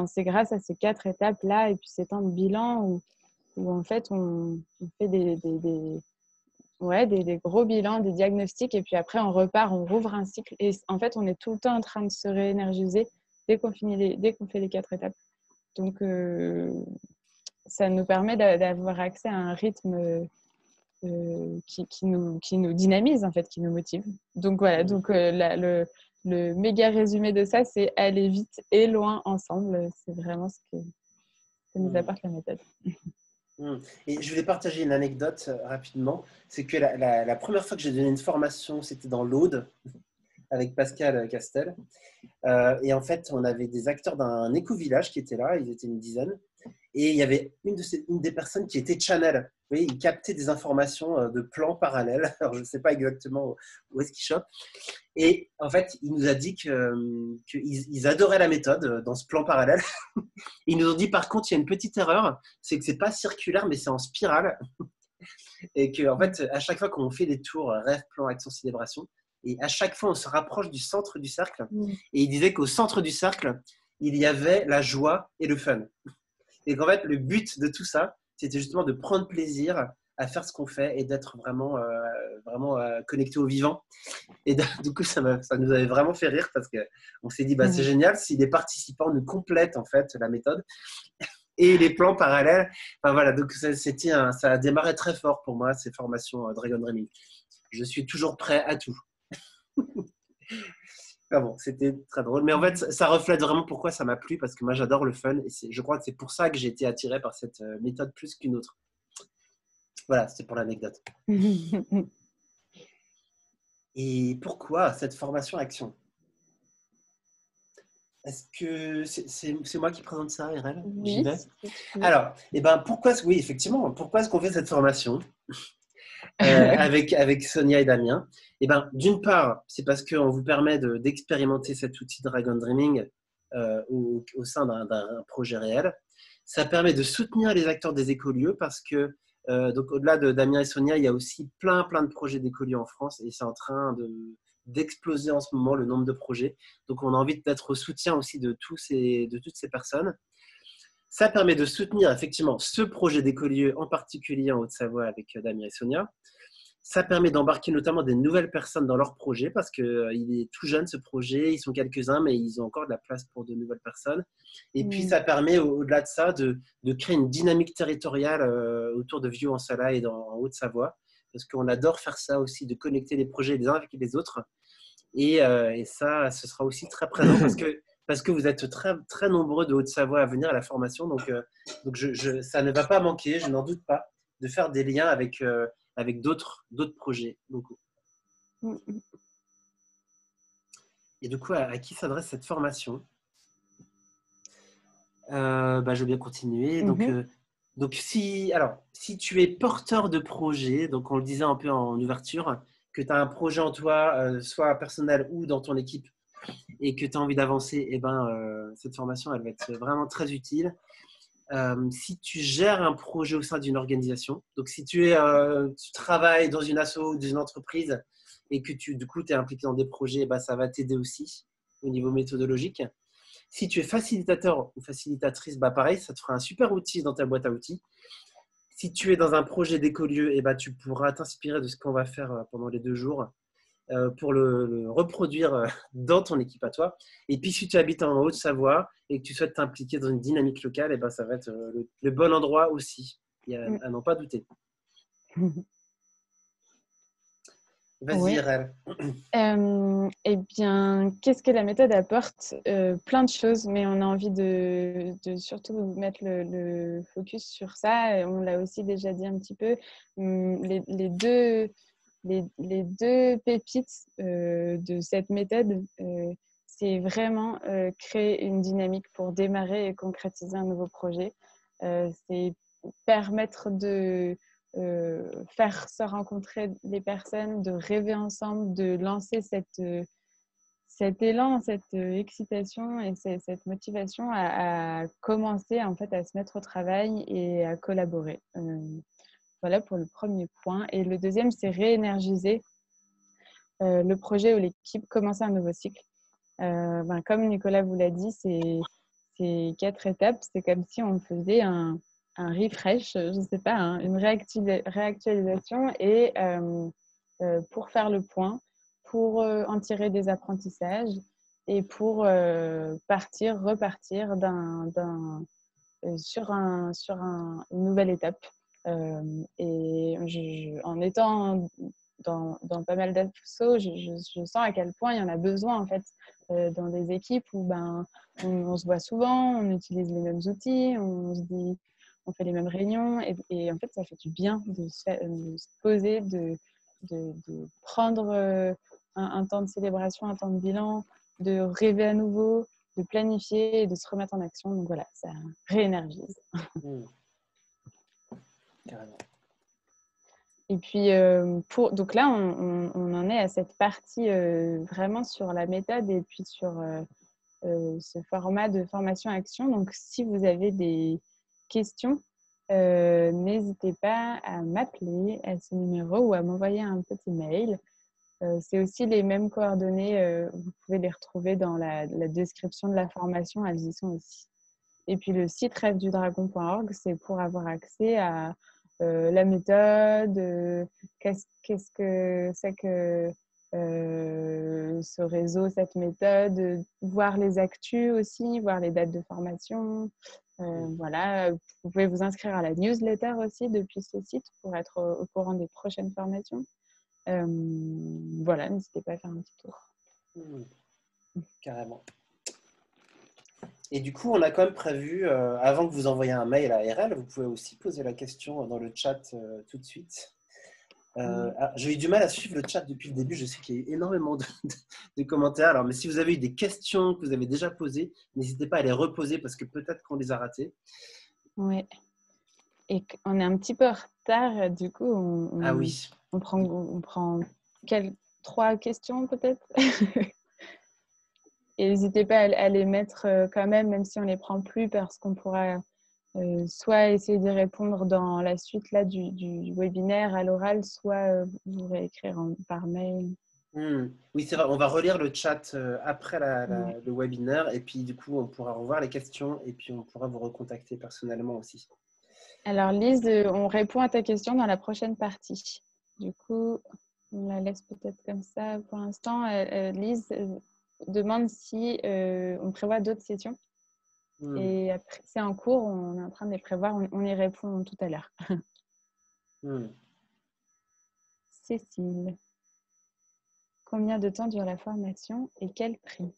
Speaker 1: c'est grâce à ces 4 étapes-là et puis ces temps de bilan où en fait, on fait des gros bilans, des diagnostics et puis après, on repart, on rouvre un cycle. Et en fait, on est tout le temps en train de se réénergiser dès qu'on fait les 4 étapes. Donc, ça nous permet d'avoir accès à un rythme qui nous dynamise, en fait, qui nous motive. Donc voilà, le méga résumé de ça, c'est aller vite et loin ensemble. C'est vraiment ce que nous apporte la méthode.
Speaker 3: Et je voulais partager une anecdote rapidement. C'est que la première fois que j'ai donné une formation, c'était dans l'Aude, avec Pascal Castel. Et en fait, on avait des acteurs d'un éco-village qui étaient là, ils étaient une dizaine. Et il y avait une des personnes qui était channel. Vous voyez, il captait des informations de plans parallèles. Alors, je ne sais pas exactement où est-ce qu'il chope. Et en fait, il nous a dit qu'ils adoraient la méthode dans ce plan parallèle. Ils nous ont dit, par contre, il y a une petite erreur, c'est que ce n'est pas circulaire, mais c'est en spirale. Et qu'en fait, à chaque fois qu'on fait des tours rêve, plan, action, célébration, et à chaque fois, on se rapproche du centre du cercle. Et il disait qu'au centre du cercle, il y avait la joie et le fun. Et qu'en fait, le but de tout ça, c'était justement de prendre plaisir à faire ce qu'on fait et d'être vraiment connecté au vivant. Et du coup, ça nous avait vraiment fait rire parce qu'on s'est dit, c'est génial si les participants nous complètent en fait la méthode et les plans parallèles. Enfin voilà, donc ça a démarré très fort pour moi, ces formations Dragon Dreaming. Je suis toujours prêt à tout. Ah bon, c'était très drôle. Mais en fait, ça reflète vraiment pourquoi ça m'a plu, parce que moi, j'adore le fun. Et je crois que c'est pour ça que j'ai été attiré par cette méthode plus qu'une autre. Voilà, c'était pour l'anecdote. Et pourquoi cette formation action? Est-ce que c'est moi qui présente ça, RL? J'y vais. Alors, pourquoi est-ce qu'on fait cette formation avec Sonia et Damien? D'une part, c'est parce qu'on vous permet d'expérimenter cet outil Dragon Dreaming au sein d'un projet réel. Ça permet de soutenir les acteurs des écolieux parce que, donc au-delà de Damien et Sonia, il y a aussi plein de projets d'écolieux en France et c'est en train d'exploser en ce moment le nombre de projets. Donc, on a envie d'être au soutien aussi de toutes ces personnes. Ça permet de soutenir effectivement ce projet d'écolieux, en particulier en Haute-Savoie avec Damien et Sonia. Ça permet d'embarquer notamment des nouvelles personnes dans leur projet parce qu'il est tout jeune ce projet, ils sont quelques-uns, mais ils ont encore de la place pour de nouvelles personnes. Et puis, ça permet au-delà de ça de créer une dynamique territoriale autour de Vieux-en-Sala et en Haute-Savoie parce qu'on adore faire ça aussi, de connecter les projets les uns avec les autres. Et ça, ce sera aussi très présent parce que vous êtes très, très nombreux de Haute-Savoie à venir à la formation. Donc ça ne va pas manquer, je n'en doute pas, de faire des liens avec d'autres projets. Beaucoup. Et du coup, à qui s'adresse cette formation? Je vais bien continuer. Donc si tu es porteur de projet, donc on le disait un peu en ouverture, que tu as un projet en toi, soit personnel ou dans ton équipe, et que tu as envie d'avancer, cette formation, elle va être vraiment très utile. Si tu gères un projet au sein d'une organisation, donc si tu travailles dans une asso ou dans une entreprise et que du coup, tu es impliqué dans des projets, ça va t'aider aussi au niveau méthodologique. Si tu es facilitateur ou facilitatrice, pareil, ça te fera un super outil dans ta boîte à outils. Si tu es dans un projet d'écolieu, tu pourras t'inspirer de ce qu'on va faire pendant les 2 jours pour le reproduire dans ton équipe à toi. Et puis, si tu habites en Haute-Savoie et que tu souhaites t'impliquer dans une dynamique locale, ça va être le bon endroit aussi, à n'en pas douter. Vas-y, Irel.
Speaker 1: Qu'est-ce que la méthode apporte? Plein de choses, mais on a envie de surtout mettre le focus sur ça. On l'a aussi déjà dit un petit peu. Les deux pépites de cette méthode, c'est vraiment créer une dynamique pour démarrer et concrétiser un nouveau projet. C'est permettre de faire se rencontrer les personnes, de rêver ensemble, de lancer cet élan, cette excitation et cette motivation à commencer en fait à se mettre au travail et à collaborer. Voilà pour le premier point. Et le deuxième, c'est réénergiser. le projet ou l'équipe commencer un nouveau cycle. Comme Nicolas vous l'a dit, c'est 4 étapes. C'est comme si on faisait un refresh, je ne sais pas, une réactualisation et pour faire le point, pour en tirer des apprentissages et pour repartir sur une nouvelle étape. En étant dans pas mal d'assos, je sens à quel point il y en a besoin en fait dans des équipes où on se voit souvent, on utilise les mêmes outils, on fait les mêmes réunions et en fait ça fait du bien de se poser, de prendre un temps de célébration, un temps de bilan, de rêver à nouveau, de planifier et de se remettre en action. Donc voilà, ça réénergise.
Speaker 3: Carrément.
Speaker 1: Et puis, donc là, on en est à cette partie vraiment sur la méthode et puis sur ce format de formation-action. Donc, si vous avez des questions, n'hésitez pas à m'appeler à ce numéro ou à m'envoyer un petit mail. C'est aussi les mêmes coordonnées. Vous pouvez les retrouver dans la description de la formation. Elles y sont aussi. Et puis, le site rêvedudragon.org, c'est pour avoir accès à la méthode, qu'est-ce que c'est que ce réseau, cette méthode, voir les actus aussi, voir les dates de formation. Voilà, vous pouvez vous inscrire à la newsletter aussi depuis ce site pour être au courant des prochaines formations. Voilà, n'hésitez pas à faire un petit tour.
Speaker 3: Carrément. Et du coup, on a quand même prévu, avant que vous envoyiez un mail à RL, vous pouvez aussi poser la question dans le chat tout de suite. J'ai eu du mal à suivre le chat depuis le début. Je sais qu'il y a eu énormément de commentaires. Alors, mais si vous avez eu des questions que vous avez déjà posées, n'hésitez pas à les reposer parce que peut-être qu'on les a ratées.
Speaker 1: Oui. Et on est un petit peu en retard. Du coup,
Speaker 3: oui.
Speaker 1: On prend 3 questions peut-être. Et n'hésitez pas à les mettre quand même si on ne les prend plus, parce qu'on pourra soit essayer d'y répondre dans la suite là, du webinaire à l'oral, soit vous réécrire par mail.
Speaker 3: Oui, c'est vrai. On va relire le chat après le webinaire et puis du coup, on pourra revoir les questions et puis on pourra vous recontacter personnellement aussi.
Speaker 1: Alors Lise, on répond à ta question dans la prochaine partie. Du coup, on la laisse peut-être comme ça pour l'instant. Lise demande si on prévoit d'autres sessions. Et après, c'est en cours, on est en train de les prévoir, on y répond tout à l'heure. Cécile, combien de temps dure la formation et quel prix?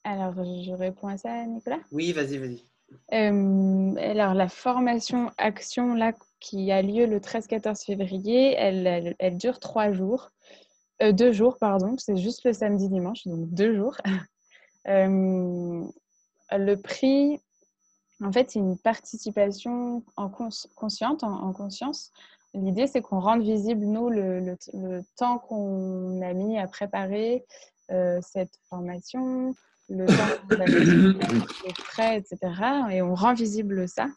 Speaker 1: Alors, je réponds à ça, Nicolas?
Speaker 3: Oui, vas-y.
Speaker 1: Alors, la formation action là, qui a lieu le 13-14 février, elle dure 3 jours. 2 jours, pardon, c'est juste le samedi-dimanche, donc 2 jours. Le prix, en fait, c'est une participation consciente, en conscience. L'idée, c'est qu'on rende visible, nous, le temps qu'on a mis à préparer cette formation, le temps qu'on a mis, les frais, etc. Et on rend visible ça.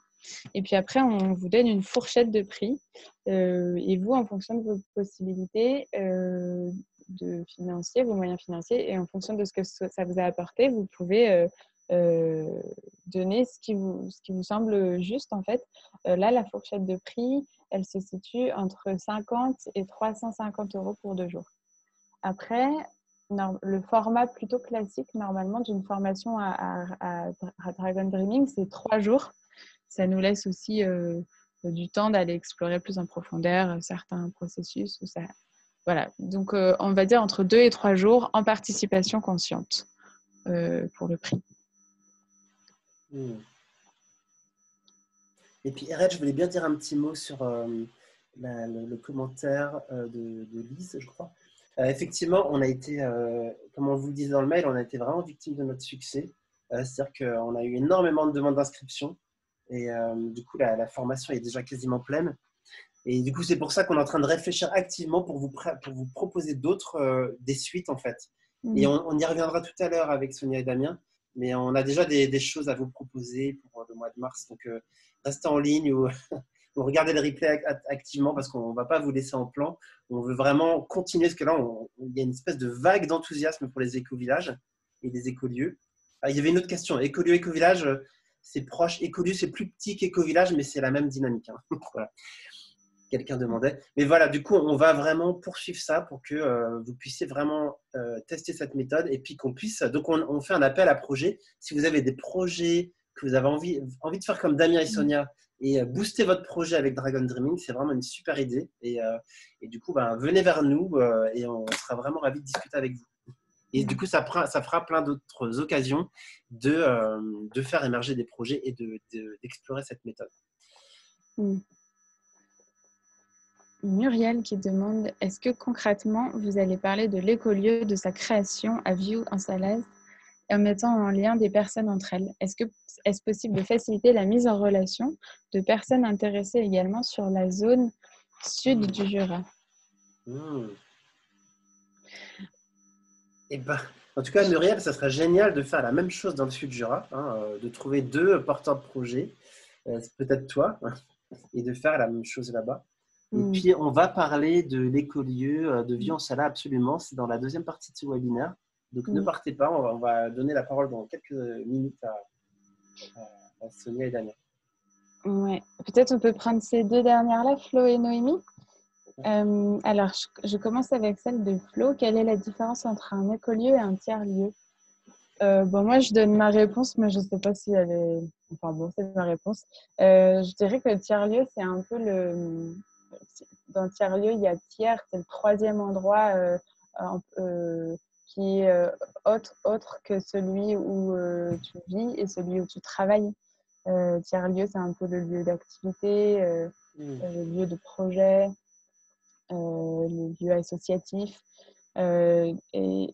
Speaker 1: Et puis après, on vous donne une fourchette de prix. Et vous, en fonction de vos possibilités de financier, vos moyens financiers, et en fonction de ce que ça vous a apporté, vous pouvez donner ce qui vous semble juste, en fait. Là, la fourchette de prix, elle se situe entre 50 et 350 € pour 2 jours. Après, le format plutôt classique, normalement, d'une formation à Dragon Dreaming, c'est 3 jours. Ça nous laisse aussi du temps d'aller explorer plus en profondeur certains processus. Voilà. Donc, on va dire entre 2 et 3 jours en participation consciente pour le prix.
Speaker 3: Et puis, RL, je voulais bien dire un petit mot sur le commentaire de Lise, je crois. Effectivement, on a été, comme on vous le disait dans le mail, on a été vraiment victime de notre succès. C'est-à-dire qu'on a eu énormément de demandes d'inscription et du coup, la formation est déjà quasiment pleine. Et du coup, c'est pour ça qu'on est en train de réfléchir activement pour vous proposer d'autres, des suites en fait. Et on y reviendra tout à l'heure avec Sonia et Damien, mais on a déjà des choses à vous proposer pour le mois de mars. Donc, restez en ligne ou vous regardez le replay activement parce qu'on ne va pas vous laisser en plan. On veut vraiment continuer parce que là, il y a une espèce de vague d'enthousiasme pour les écovillages et les écolieux. Il y avait une autre question. Écolieu, écovillage, c'est proche. Écolieu, c'est plus petit qu'écovillage, mais c'est la même dynamique. Hein. Voilà. Quelqu'un demandait. Mais voilà, du coup, on va vraiment poursuivre ça pour que vous puissiez vraiment tester cette méthode et puis qu'on puisse… Donc, on fait un appel à projet. Si vous avez des projets que vous avez envie de faire comme Damien et Sonia et booster votre projet avec Dragon Dreaming, c'est vraiment une super idée. Et du coup, venez vers nous et on sera vraiment ravis de discuter avec vous. Et du coup, ça fera plein d'autres occasions de faire émerger des projets et d'explorer cette méthode.
Speaker 1: Muriel qui demande, est-ce que concrètement, vous allez parler de l'écolieu, de sa création à View en Salaz et en mettant en lien des personnes entre elles? Est-ce possible de faciliter la mise en relation de personnes intéressées également sur la zone sud du Jura?
Speaker 3: Et en tout cas, Muriel, ça serait génial de faire la même chose dans le sud du Jura, de trouver 2 porteurs de projet, c'est peut-être toi, et de faire la même chose là-bas. Et puis, on va parler de l'écolieu de View-en-Salat, absolument. C'est dans la deuxième partie de ce webinaire. Donc, ne partez pas. On va donner la parole dans quelques minutes à Sonia et Damien.
Speaker 1: Ouais. Peut-être on peut prendre ces 2 dernières-là, Flo et Noémie. Alors, je commence avec celle de Flo. Quelle est la différence entre un écolieu et un tiers-lieu? Moi, je donne ma réponse, mais je ne sais pas si elle est… Enfin bon, c'est ma réponse. Je dirais que le tiers-lieu, c'est un peu le… Dans le tiers-lieu, il y a tiers, c'est le 3e endroit qui est autre que celui où tu vis et celui où tu travailles. Tiers-lieu, c'est un peu le lieu d'activité, le lieu de projet, le lieu associatif. Et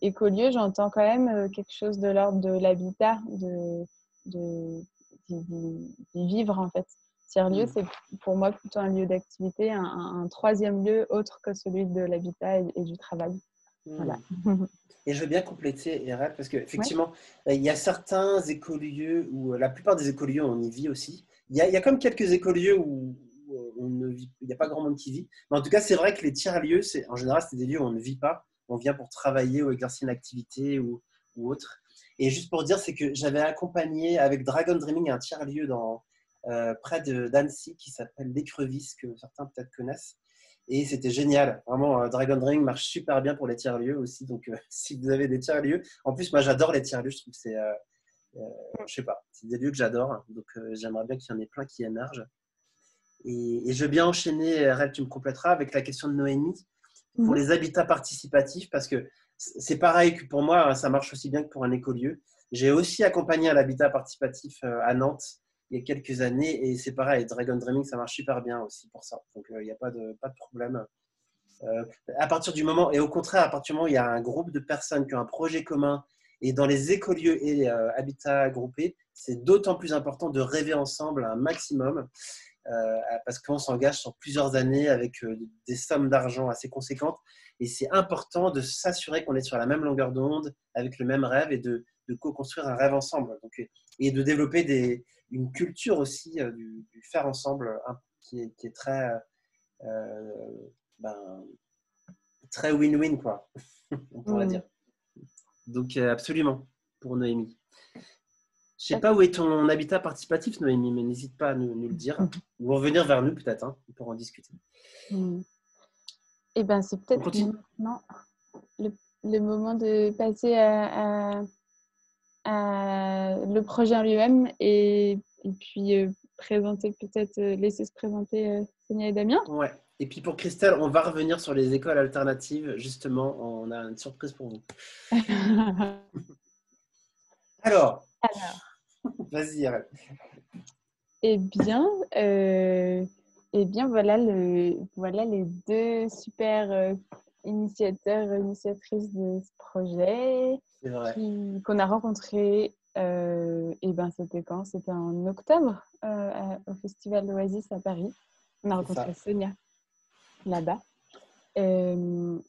Speaker 1: écolieu, j'entends quand même quelque chose de l'ordre de l'habitat, d'y vivre en fait. Tiers-lieu, c'est pour moi plutôt un lieu d'activité, un 3e lieu autre que celui de l'habitat et du travail. Voilà.
Speaker 3: Et je veux bien compléter, Erel, parce qu'effectivement, il y a certains écolieux où la plupart des écolieux, on y vit aussi. Il y a comme quelques écolieux où il n'y a pas grand monde qui vit. Mais en tout cas, c'est vrai que les tiers-lieux, en général, c'est des lieux où on ne vit pas. On vient pour travailler ou exercer une activité ou autre. Et juste pour dire, c'est que j'avais accompagné avec Dragon Dreaming un tiers-lieu près d'Annecy qui s'appelle l'Écrevisse, que certains peut-être connaissent. Et c'était génial. Vraiment, Dragon Dreaming marche super bien pour les tiers-lieux aussi. Donc, si vous avez des tiers-lieux… En plus, moi, j'adore les tiers-lieux. Je trouve que c'est… je sais pas, c'est des lieux que j'adore. Donc, j'aimerais bien qu'il y en ait plein qui émergent. Et je vais bien enchaîner, Rel, tu me compléteras, avec la question de Noémie pour les habitats participatifs, parce que c'est pareil que pour moi, ça marche aussi bien que pour un écolieu. J'ai aussi accompagné à l'habitat participatif à Nantes il y a quelques années, et c'est pareil, Dragon Dreaming, ça marche super bien aussi pour ça. Donc, il n'y a pas de problème. À partir du moment, et au contraire, à partir du moment où il y a un groupe de personnes qui ont un projet commun, et dans les écolieux et habitats groupés, c'est d'autant plus important de rêver ensemble un maximum. Parce qu'on s'engage sur plusieurs années avec des sommes d'argent assez conséquentes. Et c'est important de s'assurer qu'on est sur la même longueur d'onde, avec le même rêve, et de co-construire un rêve ensemble. Donc, et de développer une culture aussi du faire ensemble qui est très, très win-win, quoi, on pourrait dire. Donc, absolument, pour Noémie. Je ne sais pas où est ton habitat participatif, Noémie, mais n'hésite pas à nous le dire. Ou revenir vers nous, peut-être, pour en discuter.
Speaker 1: Eh bien, c'est peut-être maintenant le moment de passer à le projet en lui-même et puis laisser se présenter Sonia et Damien.
Speaker 3: Ouais. Et puis pour Christelle, on va revenir sur les écoles alternatives. Justement, on a une surprise pour vous. Alors. Vas-y, arrête.
Speaker 1: Eh bien, voilà les 2 super initiateurs et initiatrices de ce projet qu'on a rencontrés. C'était quand? C'était en octobre au Festival d'Oasis à Paris. On a rencontré Sonia là-bas. Je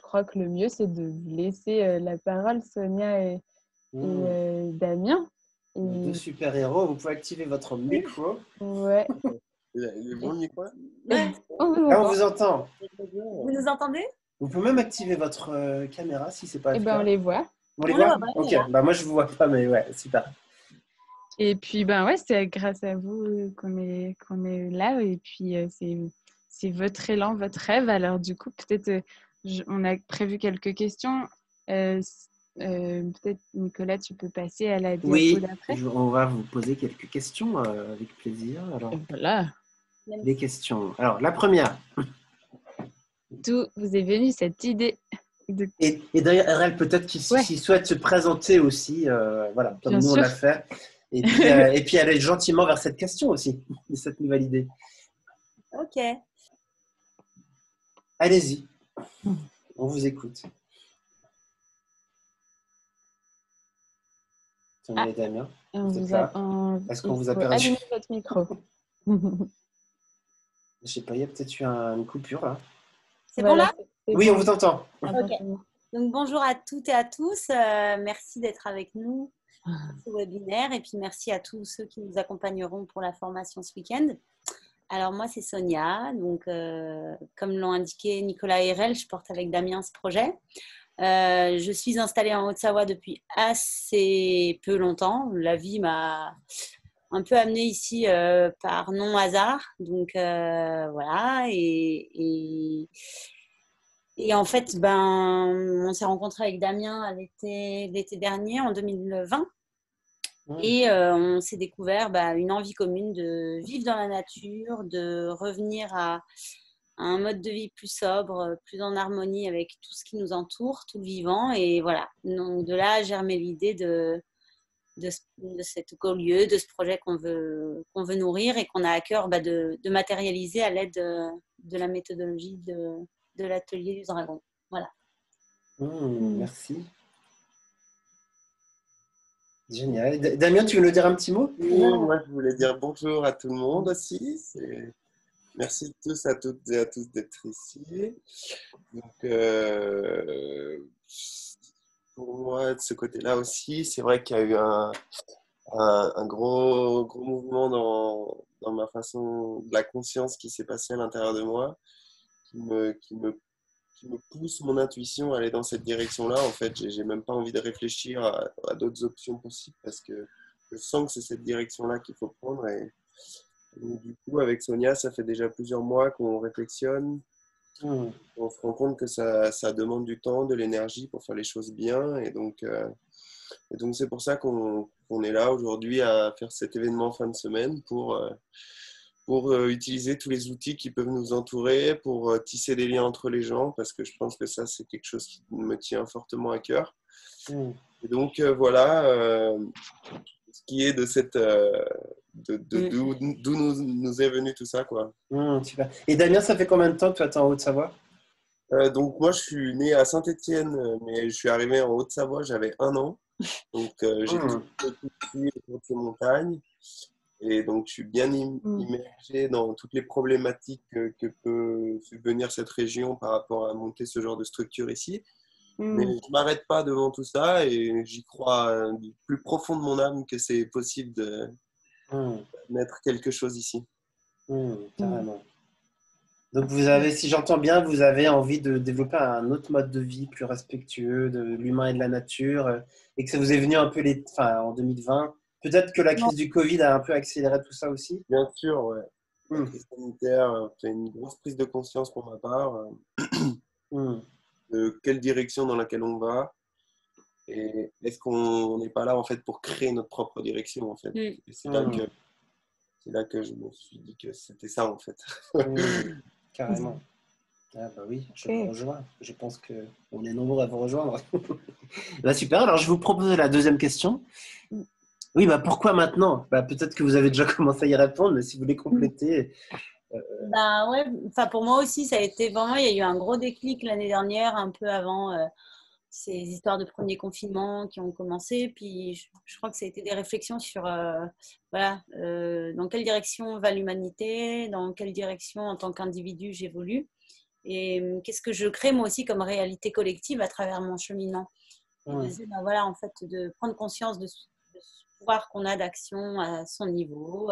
Speaker 1: crois que le mieux, c'est de vous laisser la parole, Sonia et Damien.
Speaker 3: Deux super-héros. Vous pouvez activer votre micro.
Speaker 1: Ouais.
Speaker 4: Il est bon le micro là?
Speaker 2: Ouais.
Speaker 3: Là, on vous entend.
Speaker 2: Vous nous entendez?
Speaker 3: Vous pouvez même activer votre caméra si c'est pas
Speaker 1: Et
Speaker 3: le
Speaker 1: ben,
Speaker 3: cas.
Speaker 1: on les voit.
Speaker 3: On les
Speaker 2: On les
Speaker 3: voit?
Speaker 2: voit, ouais,
Speaker 3: Ok,
Speaker 2: on est là.
Speaker 3: bah moi je vous vois pas, mais ouais, super.
Speaker 1: Et puis, ben ouais, c'est grâce à vous qu'on est là. Et puis, c'est votre élan, votre rêve. Alors, du coup, peut-être, on a prévu quelques questions. Peut-être, Nicolas, tu peux passer à la diapo
Speaker 3: Oui,
Speaker 1: d'après.
Speaker 3: on va vous poser quelques questions avec plaisir. Alors,
Speaker 1: Et voilà.
Speaker 3: les questions. Alors, la première.
Speaker 1: D'où vous est venue cette idée de...
Speaker 3: Et d'ailleurs, elle peut-être qu'il
Speaker 1: Ouais.
Speaker 3: souhaite se présenter aussi, voilà, comme
Speaker 1: Bien
Speaker 3: nous on
Speaker 1: sûr.
Speaker 3: l'a fait. Et puis aller gentiment vers cette question aussi, de cette nouvelle idée.
Speaker 2: Ok.
Speaker 3: Allez-y, on vous écoute. Sonia et Damien, vous êtes là? Est-ce qu'on vous a perdu?
Speaker 1: Allumez votre micro.
Speaker 3: Je sais pas, il y a peut-être eu une coupure là.
Speaker 2: C'est bon là?
Speaker 3: Oui,
Speaker 1: bon.
Speaker 3: on vous entend.
Speaker 2: Ok. Donc bonjour à toutes et à tous. Merci d'être avec nous pour ce webinaire et puis merci à tous ceux qui nous accompagneront pour la formation ce week-end. Alors moi c'est Sonia, donc comme l'ont indiqué Nicolas et Erel, je porte avec Damien ce projet. Je suis installée en Haute-Savoie depuis assez peu longtemps. La vie m'a un peu amenée ici par non-hasard. Donc voilà. Et en fait, on s'est rencontrés avec Damien l'été dernier, en 2020. Et on s'est découvert une envie commune de vivre dans la nature, de revenir à un mode de vie plus sobre, plus en harmonie avec tout ce qui nous entoure, tout le vivant. Et voilà, donc de là a germé l'idée de cet écolieu, de ce projet qu'on veut nourrir et qu'on a à cœur de matérialiser à l'aide de la méthodologie de l'atelier du dragon. Voilà.
Speaker 3: Merci. Génial. Damien, tu veux nous dire un petit mot?
Speaker 4: Oui, moi je voulais dire bonjour à tout le monde aussi. Merci tous à toutes et à tous d'être ici. Donc, pour moi, de ce côté-là aussi, c'est vrai qu'il y a eu un gros mouvement dans ma façon, de la conscience qui s'est passée à l'intérieur de moi, qui me pousse mon intuition à aller dans cette direction-là. En fait, j'ai même pas envie de réfléchir à d'autres options possibles parce que je sens que c'est cette direction-là qu'il faut prendre. Et donc, du coup, avec Sonia, ça fait déjà plusieurs mois qu'on réflexionne. On se rend compte que ça demande du temps, de l'énergie pour faire les choses bien. Et donc c'est pour ça qu'on est là aujourd'hui à faire cet événement fin de semaine pour utiliser tous les outils qui peuvent nous entourer, pour tisser des liens entre les gens, parce que je pense que ça, c'est quelque chose qui me tient fortement à cœur. Et donc, voilà ce qui est de cette... d'où nous est venu tout ça, quoi.
Speaker 3: Super. Et Damien, ça fait combien de temps que tu es en Haute-Savoie?
Speaker 4: Donc, moi, je suis né à Saint-Étienne, mais je suis arrivé en Haute-Savoie, j'avais 1 an. Donc, j'ai tout suivi autour de ces montagnes. Et donc, je suis bien immergé dans toutes les problématiques que peut subvenir cette région par rapport à monter ce genre de structure ici. Mais je ne m'arrête pas devant tout ça et j'y crois du plus profond de mon âme que c'est possible de mettre quelque chose ici.
Speaker 3: Carrément. Donc, vous avez, si j'entends bien, vous avez envie de développer un autre mode de vie plus respectueux de l'humain et de la nature et que ça vous est venu un peu en 2020. Peut-être que la crise du Covid a un peu accéléré tout ça aussi.
Speaker 4: Bien sûr, ouais. La crise sanitaire fait une grosse prise de conscience pour ma part de quelle direction dans laquelle on va et est-ce qu'on n'est pas là en fait pour créer notre propre direction en fait. Et c'est là que je me suis dit que c'était ça en fait.
Speaker 3: Carrément. Ah bah oui, je vous rejoins. Je pense qu'on est nombreux à vous rejoindre. Bah super, alors je vais vous proposer la deuxième question. Oui, pourquoi maintenant? Peut-être que vous avez déjà commencé à y répondre, mais si vous voulez compléter.
Speaker 2: Pour moi aussi, ça a été vraiment, il y a eu un gros déclic l'année dernière, un peu avant ces histoires de premier confinement qui ont commencé. Puis je crois que ça a été des réflexions sur dans quelle direction va l'humanité, dans quelle direction en tant qu'individu j'évolue et qu'est-ce que je crée moi aussi comme réalité collective à travers mon cheminement. Et en fait, de prendre conscience de pouvoir qu'on a d'action à son niveau.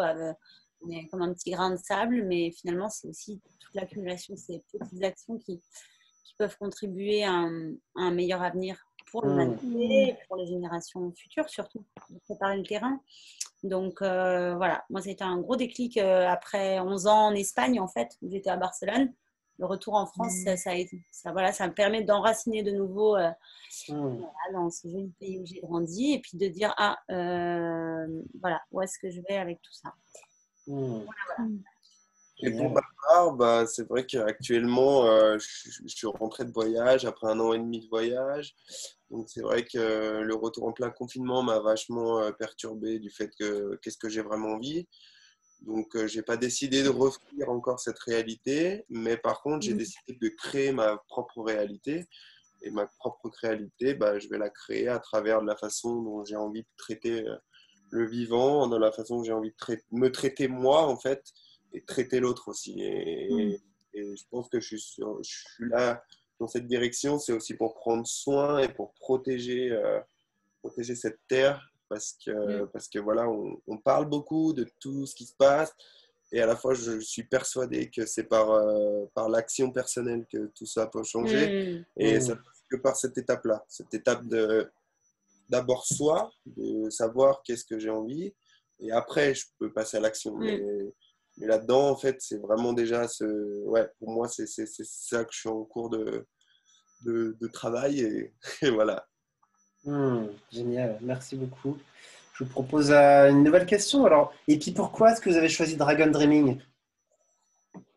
Speaker 2: On est comme un petit grain de sable, mais finalement, c'est aussi toute l'accumulation de ces petites actions qui peuvent contribuer à un meilleur avenir pour l'humanité, pour les générations futures, surtout, pour préparer le terrain. Donc, voilà, moi, c'était un gros déclic après 11 ans en Espagne, en fait, où j'étais à Barcelone. Le retour en France, ça me permet d'enraciner de nouveau voilà, dans ce joli pays où j'ai grandi et puis de dire, voilà, où est-ce que je vais avec tout ça. Voilà, voilà.
Speaker 4: Et pour ma part, c'est vrai qu'actuellement, je suis rentré de voyage après 1 an et demi de voyage. Donc, c'est vrai que le retour en plein confinement m'a vachement perturbé du fait que qu'est-ce que j'ai vraiment envie. Donc, je n'ai pas décidé de refaire encore cette réalité, mais par contre, j'ai décidé de créer ma propre réalité. Et ma propre réalité, je vais la créer à travers la façon dont j'ai envie de traiter le vivant, dans la façon dont j'ai envie de me traiter moi, en fait, et traiter l'autre aussi. Et je pense que je suis là dans cette direction, c'est aussi pour prendre soin et pour protéger cette terre, parce que voilà, on parle beaucoup de tout ce qui se passe, et à la fois je suis persuadé que c'est par l'action personnelle que tout ça peut changer, et ça passe que par cette étape-là, cette étape d'abord soi, de savoir qu'est-ce que j'ai envie, et après je peux passer à l'action. Mais là-dedans, en fait, c'est vraiment déjà pour moi, c'est ça que je suis en cours de travail, et voilà.
Speaker 3: Génial, merci beaucoup. Je vous propose une nouvelle question. Alors, et puis pourquoi est-ce que vous avez choisi Dragon Dreaming?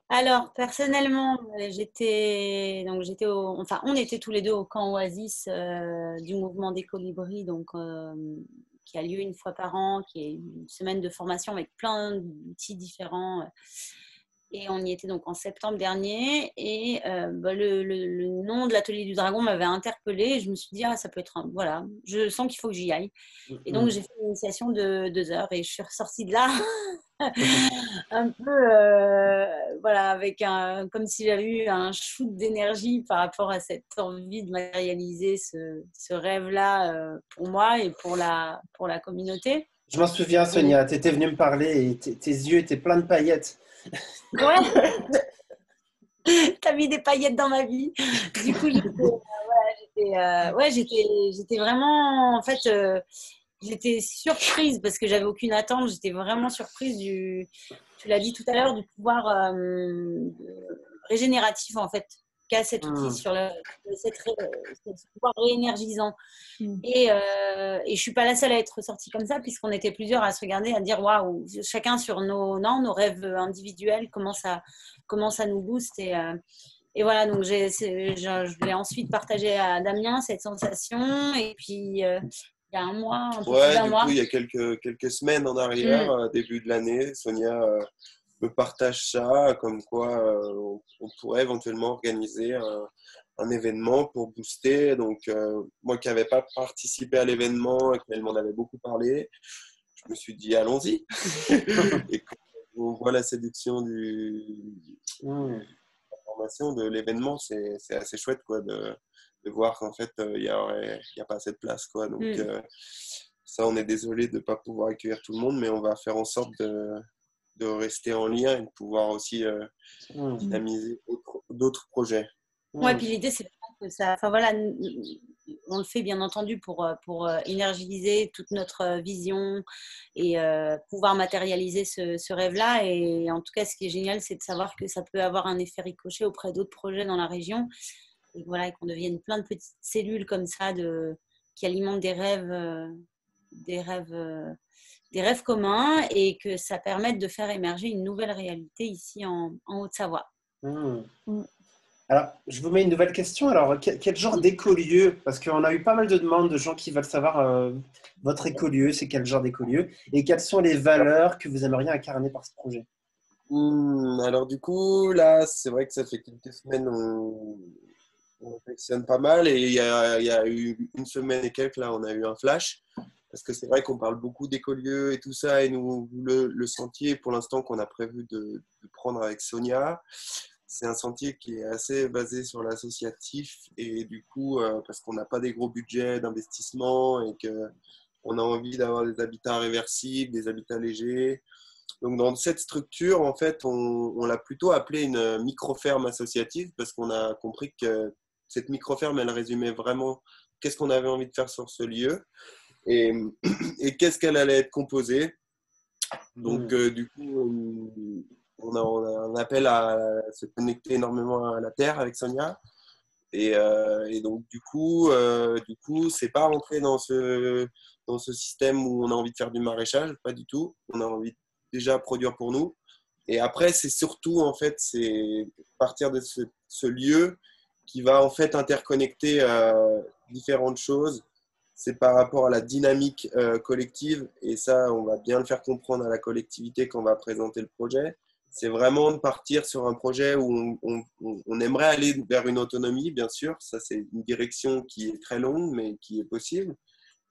Speaker 2: Alors, personnellement, on était tous les deux au camp Oasis du mouvement des colibris, donc qui a lieu une fois par an, qui est une semaine de formation avec plein d'outils différents. Et on y était donc en septembre dernier. Et le nom de l'atelier du dragon m'avait interpellée. Et je me suis dit, ça peut être voilà, je sens qu'il faut que j'y aille. Et donc, j'ai fait une initiation de 2 heures et je suis ressortie de là un peu, voilà, avec comme si j'avais eu un shoot d'énergie par rapport à cette envie de matérialiser ce rêve-là pour moi et pour la communauté.
Speaker 3: Je m'en souviens, Sonia, tu étais venue me parler et tes yeux étaient pleins de paillettes.
Speaker 2: Ouais, t'as mis des paillettes dans ma vie. Du coup, j'étais vraiment, en fait, j'étais surprise parce que j'avais aucune attente. J'étais vraiment surprise tu l'as dit tout à l'heure, du pouvoir régénératif en fait qu'a cet outil sur ce pouvoir réénergisant. Et je suis pas la seule à être ressortie comme ça, puisqu'on était plusieurs à se regarder, à dire waouh, chacun sur nos rêves individuels, comment ça nous booste. Et voilà, donc je voulais ensuite partager à Damien cette sensation. Et puis, il y a un mois, un peu plus d'un mois.
Speaker 4: Il y a quelques semaines en arrière, début de l'année, Sonia me partage ça, comme quoi on pourrait éventuellement organiser un événement pour booster. Donc, moi qui n'avais pas participé à l'événement et qu'elle m'en avait beaucoup parlé, je me suis dit, allons-y. Et quand on voit la séduction de l'événement, c'est assez chouette quoi, de voir qu'en fait, il n'y a pas assez de place. Quoi. Donc, ça, on est désolé de ne pas pouvoir accueillir tout le monde, mais on va faire en sorte de rester en lien et de pouvoir aussi dynamiser d'autres projets.
Speaker 2: Ouais, puis l'idée, c'est que ça. Enfin, voilà, on le fait bien entendu pour énergiser toute notre vision et pouvoir matérialiser ce rêve-là. Et en tout cas, ce qui est génial, c'est de savoir que ça peut avoir un effet ricochet auprès d'autres projets dans la région. Et voilà, qu'on devienne plein de petites cellules comme ça qui alimentent des rêves communs et que ça permette de faire émerger une nouvelle réalité ici en Haute-Savoie.
Speaker 3: Alors, je vous mets une nouvelle question. Alors, quel genre d'écolieu? Parce qu'on a eu pas mal de demandes de gens qui veulent savoir votre écolieu, c'est quel genre d'écolieu et quelles sont les valeurs que vous aimeriez incarner par ce projet?
Speaker 4: Alors du coup, là, c'est vrai que ça fait quelques semaines on réflexionne pas mal et il y a eu une semaine et quelques, là, on a eu un flash. Parce que c'est vrai qu'on parle beaucoup d'écolieux et tout ça, et nous, le sentier, pour l'instant, qu'on a prévu de prendre avec Sonia, c'est un sentier qui est assez basé sur l'associatif, et du coup, parce qu'on n'a pas des gros budgets d'investissement, et que On a envie d'avoir des habitats réversibles, des habitats légers. Donc, dans cette structure, en fait, on l'a plutôt appelée une micro-ferme associative parce qu'on a compris que cette micro-ferme, elle résumait vraiment qu'est-ce qu'on avait envie de faire sur ce lieu et, et qu'est-ce qu'elle allait être composée. Donc, du coup, on a un appel à se connecter énormément à la terre avec Sonia. Et donc, du coup, c'est pas rentrer dans ce système où on a envie de faire du maraîchage, pas du tout. On a envie déjà de produire pour nous. Et après, c'est surtout, en fait, c'est partir de ce lieu qui va, en fait, interconnecter différentes choses. C'est par rapport à la dynamique collective. Et ça, on va bien le faire comprendre à la collectivité quand on va présenter le projet. C'est vraiment de partir sur un projet où on aimerait aller vers une autonomie, bien sûr. Ça, c'est une direction qui est très longue, mais qui est possible.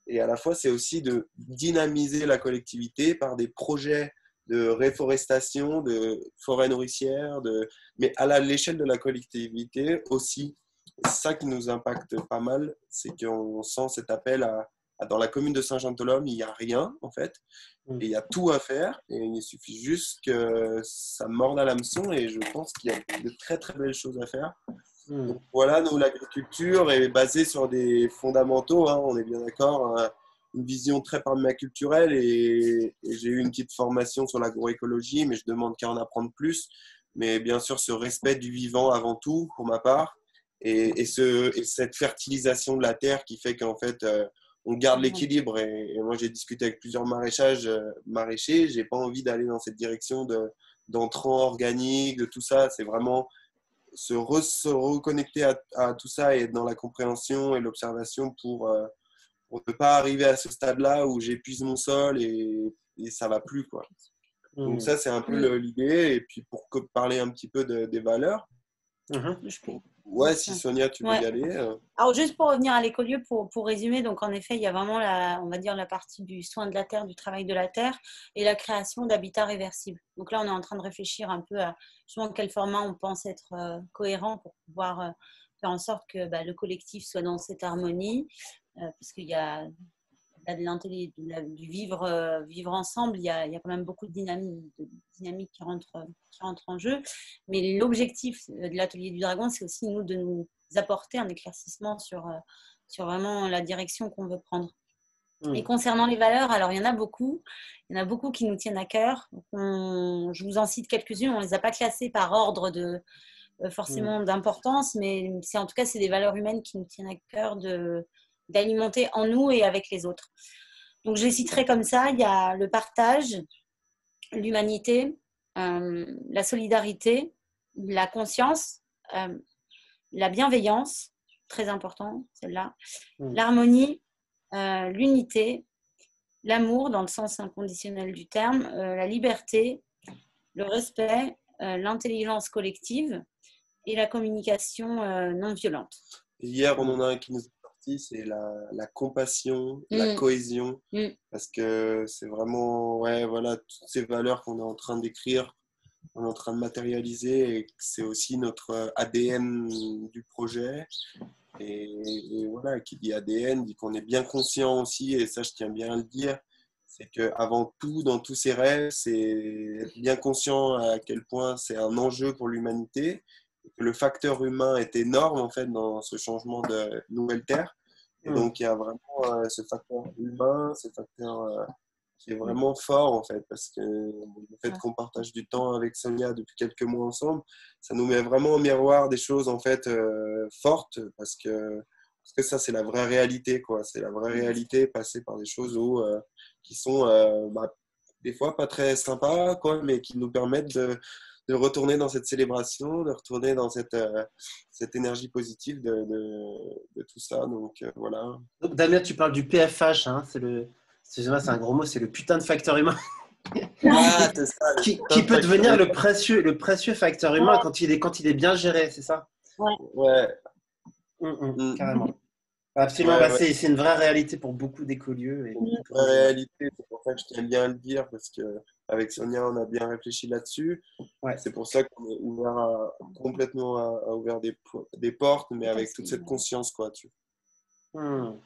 Speaker 4: Et à la fois, c'est aussi de dynamiser la collectivité par des projets de réforestation, de forêts nourricières, mais à l'échelle de la collectivité aussi. C'est ça qui nous impacte pas mal, c'est qu'on sent cet appel dans la commune de Saint-Jean-de-Tholome, il n'y a rien en fait, et il y a tout à faire, et il suffit juste que ça morde à l'hameçon, et je pense qu'il y a de très très belles choses à faire. Donc voilà, nous, l'agriculture est basée sur des fondamentaux, hein, on est bien d'accord, hein, une vision très permaculturelle, et j'ai eu une petite formation sur l'agroécologie, mais je demande qu'à en apprendre plus. Mais bien sûr, ce respect du vivant avant tout, pour ma part, et cette fertilisation de la terre qui fait qu'en fait, on garde l'équilibre. Et moi, j'ai discuté avec plusieurs maraîchers, j'ai pas envie d'aller dans cette direction d'entrants organiques, de tout ça. C'est vraiment se reconnecter à tout ça et être dans la compréhension et l'observation pour ne pas arriver à ce stade-là où j'épuise mon sol et ça va plus, quoi. Donc ça, c'est un peu l'idée. Et puis pour parler un petit peu des valeurs, ouais, si Sonia, tu veux y aller.
Speaker 2: Alors juste pour revenir à l'écolieu, pour résumer, donc en effet, il y a vraiment on va dire la partie du soin de la terre, du travail de la terre et la création d'habitats réversibles. Donc là, on est en train de réfléchir un peu à justement quel format on pense être cohérent pour pouvoir faire en sorte que le collectif soit dans cette harmonie, parce qu'il y a du vivre ensemble, il y a quand même beaucoup de dynamique qui rentre en jeu. Mais l'objectif de l'Atelier du Dragon, c'est aussi de nous apporter un éclaircissement sur vraiment la direction qu'on veut prendre. Et concernant les valeurs, alors il y en a beaucoup. Il y en a beaucoup qui nous tiennent à cœur. Je vous en cite quelques-unes. On ne les a pas classées par ordre forcément d'importance, mais en tout cas, c'est des valeurs humaines qui nous tiennent à cœur d'alimenter en nous et avec les autres. Donc, je les citerai comme ça. Il y a le partage, l'humanité, la solidarité, la conscience, la bienveillance, très important, celle-là, l'harmonie, l'unité, l'amour dans le sens inconditionnel du terme, la liberté, le respect, l'intelligence collective et la communication non violente.
Speaker 4: Hier, on en a un qui nous c'est la compassion, la cohésion, parce que c'est vraiment, ouais, voilà, toutes ces valeurs qu'on est en train d'écrire, on est en train de matérialiser, et c'est aussi notre ADN du projet. Et voilà, qui dit ADN, dit qu'on est bien conscient aussi, et ça, je tiens bien à le dire, c'est qu'avant tout, dans tous ces rêves, c'est être bien conscient à quel point c'est un enjeu pour l'humanité. Le facteur humain est énorme en fait dans ce changement de nouvelle terre. Et donc il y a vraiment ce facteur humain, ce facteur qui est vraiment fort en fait, parce que le fait qu'on partage du temps avec Sonia depuis quelques mois ensemble, ça nous met vraiment au miroir des choses en fait fortes, parce que ça c'est la vraie réalité, quoi. C'est la vraie réalité passée par des choses qui sont des fois pas très sympas, quoi, mais qui nous permettent de retourner dans cette célébration, de retourner dans cette énergie positive de tout ça. Donc, voilà.
Speaker 3: Donc, Damien, tu parles du PFH, hein, excusez-moi, c'est un gros mot, c'est le putain de facteur humain.
Speaker 4: Ah, c'est ça,
Speaker 3: qui peut devenir le précieux facteur humain quand il est bien géré, c'est ça?
Speaker 4: Ouais.
Speaker 3: Carrément. Absolument, c'est une vraie réalité pour beaucoup d'écolieux.
Speaker 4: Une vraie réalité, c'est pour ça que je tiens bien à le dire, parce qu'avec Sonia, on a bien réfléchi là-dessus. Ouais. C'est pour ça qu'on est complètement ouvert des portes, mais avec toute cette conscience, quoi.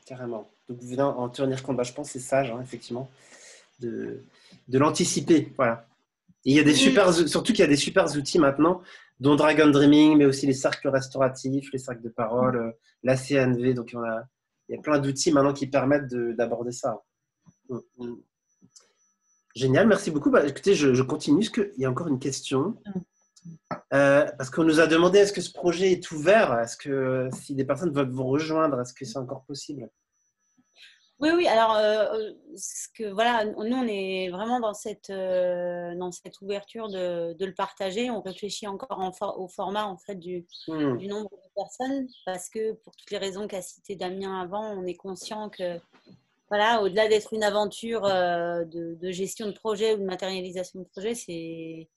Speaker 3: Carrément. Donc, vous venez en tenir compte. Je pense que c'est sage, hein, effectivement, de, de l'anticiper. Voilà. Et il y a des surtout qu'il y a des super outils maintenant, dont Dragon Dreaming, mais aussi les cercles restauratifs, les cercles de parole, la CNV. Donc, il y a plein d'outils maintenant qui permettent d'aborder ça. Génial, merci beaucoup. Écoutez, je continue. Est-ce qu'il y a encore une question? Parce qu'on nous a demandé est-ce que ce projet est ouvert? Est-ce que si des personnes veulent vous rejoindre, est-ce que c'est encore possible?
Speaker 2: Oui. Alors, voilà, nous, on est vraiment dans cette ouverture de le partager. On réfléchit encore au format en fait du nombre de personnes parce que pour toutes les raisons qu'a cité Damien avant, on est conscient que voilà, au-delà d'être une aventure de gestion de projet ou de matérialisation de projet, c'est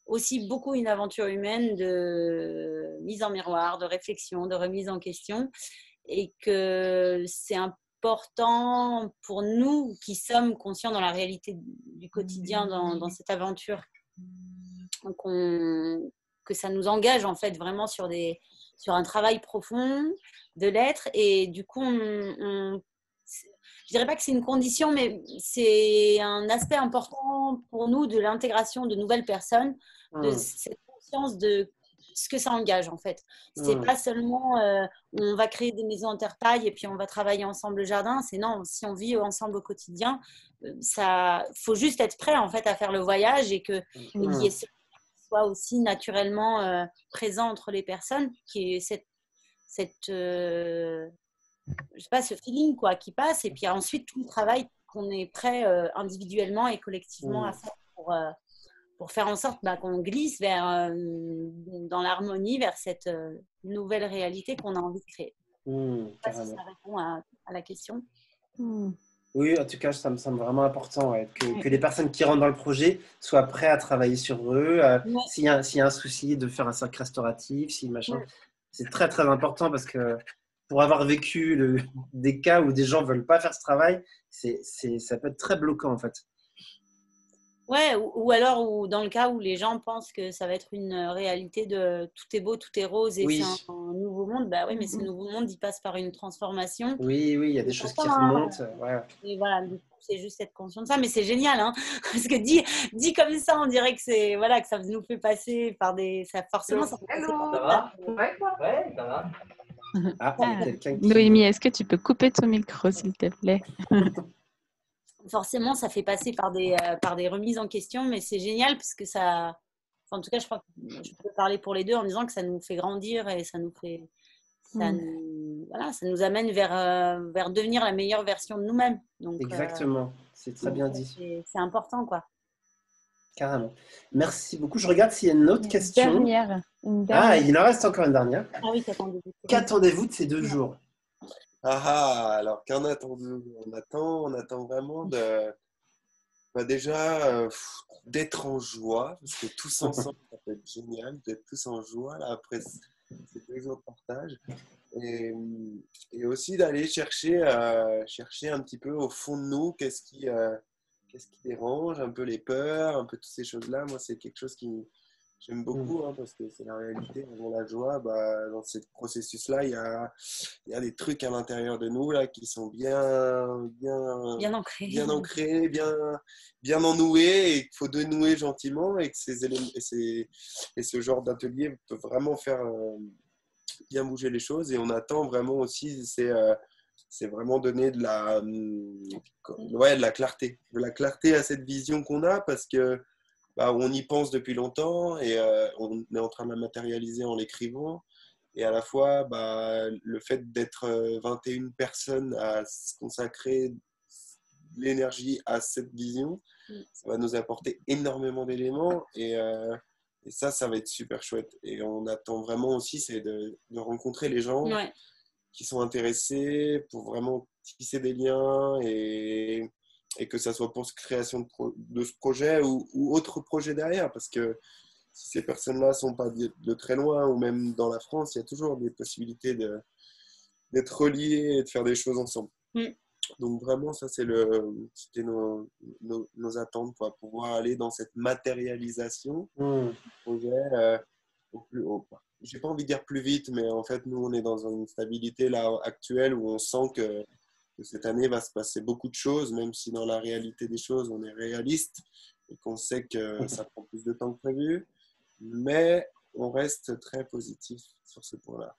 Speaker 2: aussi beaucoup une aventure humaine de mise en miroir, de réflexion, de remise en question, et que c'est important pour nous qui sommes conscients dans la réalité du quotidien, dans cette aventure, que ça nous engage en fait vraiment sur un travail profond de l'être. Et du coup, je dirais pas que c'est une condition, mais c'est un aspect important pour nous de l'intégration de nouvelles personnes, de cette conscience de ce que ça engage en fait. C'est pas seulement on va créer des maisons en terre paille et puis on va travailler ensemble le jardin. C'est non, si on vit ensemble au quotidien, ça faut juste être prêt en fait à faire le voyage et que il y ait soit aussi naturellement présent entre les personnes, qui est je sais pas, ce feeling quoi, qui passe, et puis ensuite tout le travail qu'on est prêt individuellement et collectivement à faire pour faire en sorte qu'on glisse dans l'harmonie vers cette nouvelle réalité qu'on a envie de créer. Je sais pas si ça répond à la question.
Speaker 3: Oui, en tout cas, ça me semble vraiment important que les personnes qui rentrent dans le projet soient prêtes à travailler sur eux. S'il y a un souci, de faire un cercle restauratif, machin. C'est très, très important parce que pour avoir vécu des cas où des gens ne veulent pas faire ce travail, ça peut être très bloquant en fait.
Speaker 2: Ouais, ou alors dans le cas où les gens pensent que ça va être une réalité de tout est beau, tout est rose et c'est un nouveau monde, bah oui, mais ce nouveau monde, il passe par une transformation.
Speaker 3: Oui, il y a des choses qui remontent. Ouais.
Speaker 2: Et voilà, du coup, c'est juste être conscient de ça, mais c'est génial, hein, parce que dit comme ça, on dirait que c'est voilà que ça nous fait passer par des, ça forcément. Ça fait passer par
Speaker 5: ça va? Ouais, ça va.
Speaker 1: Noémie, est-ce que tu peux couper ton micro, s'il te plaît?
Speaker 2: Forcément, ça fait passer par des remises en question, mais c'est génial parce que ça, en tout cas, je crois que je peux parler pour les deux en disant que ça nous fait grandir et ça nous nous amène vers devenir la meilleure version de nous-mêmes. Donc,
Speaker 3: exactement, c'est très bien dit.
Speaker 2: C'est important, quoi.
Speaker 3: Carrément. Merci beaucoup. Je regarde s'il y a une autre question.
Speaker 1: Une dernière.
Speaker 3: Ah, il en reste encore une dernière.
Speaker 2: Ah oui, qu'attendez-vous?
Speaker 3: Qu'attendez-vous de ces 2 jours?
Speaker 4: Alors qu'en attendons on attend vraiment déjà d'être en joie, parce que tous ensemble, ça peut être génial, d'être tous en joie là, après ces 2 jours de partage. Et aussi d'aller chercher un petit peu au fond de nous, qu'est-ce qui dérange, un peu les peurs, un peu toutes ces choses-là. Moi, c'est quelque chose qui j'aime beaucoup, parce que c'est la réalité. Avant la joie, dans ce processus-là, il y a des trucs à l'intérieur de nous là, qui sont bien ancrés, bien ennoués, et qu'il faut dénouer gentiment, et que ces éléments, et ce genre d'atelier peut vraiment faire bien bouger les choses. Et on attend vraiment aussi, c'est vraiment donner de la clarté à cette vision qu'on a, parce que on y pense depuis longtemps, et on est en train de la matérialiser en l'écrivant. Et à la fois, le fait d'être 21 personnes à se consacrer l'énergie à cette vision, ça va nous apporter énormément d'éléments, et ça va être super chouette. Et on attend vraiment aussi, c'est de rencontrer les gens qui sont intéressés pour vraiment tisser des liens, et que ça soit pour la création de ce projet ou autre projet derrière, parce que si ces personnes-là ne sont pas de très loin, ou même dans la France, il y a toujours des possibilités d'être reliés et de faire des choses ensemble. Donc vraiment, ça c'était nos attentes pour pouvoir aller dans cette matérialisation du projet au plus haut. j'ai pas envie de dire plus vite, mais en fait, nous, on est dans une stabilité là actuelle où on sent que cette année va se passer beaucoup de choses, même si dans la réalité des choses, on est réaliste et qu'on sait que ça prend plus de temps que prévu. Mais on reste très positif sur ce point-là.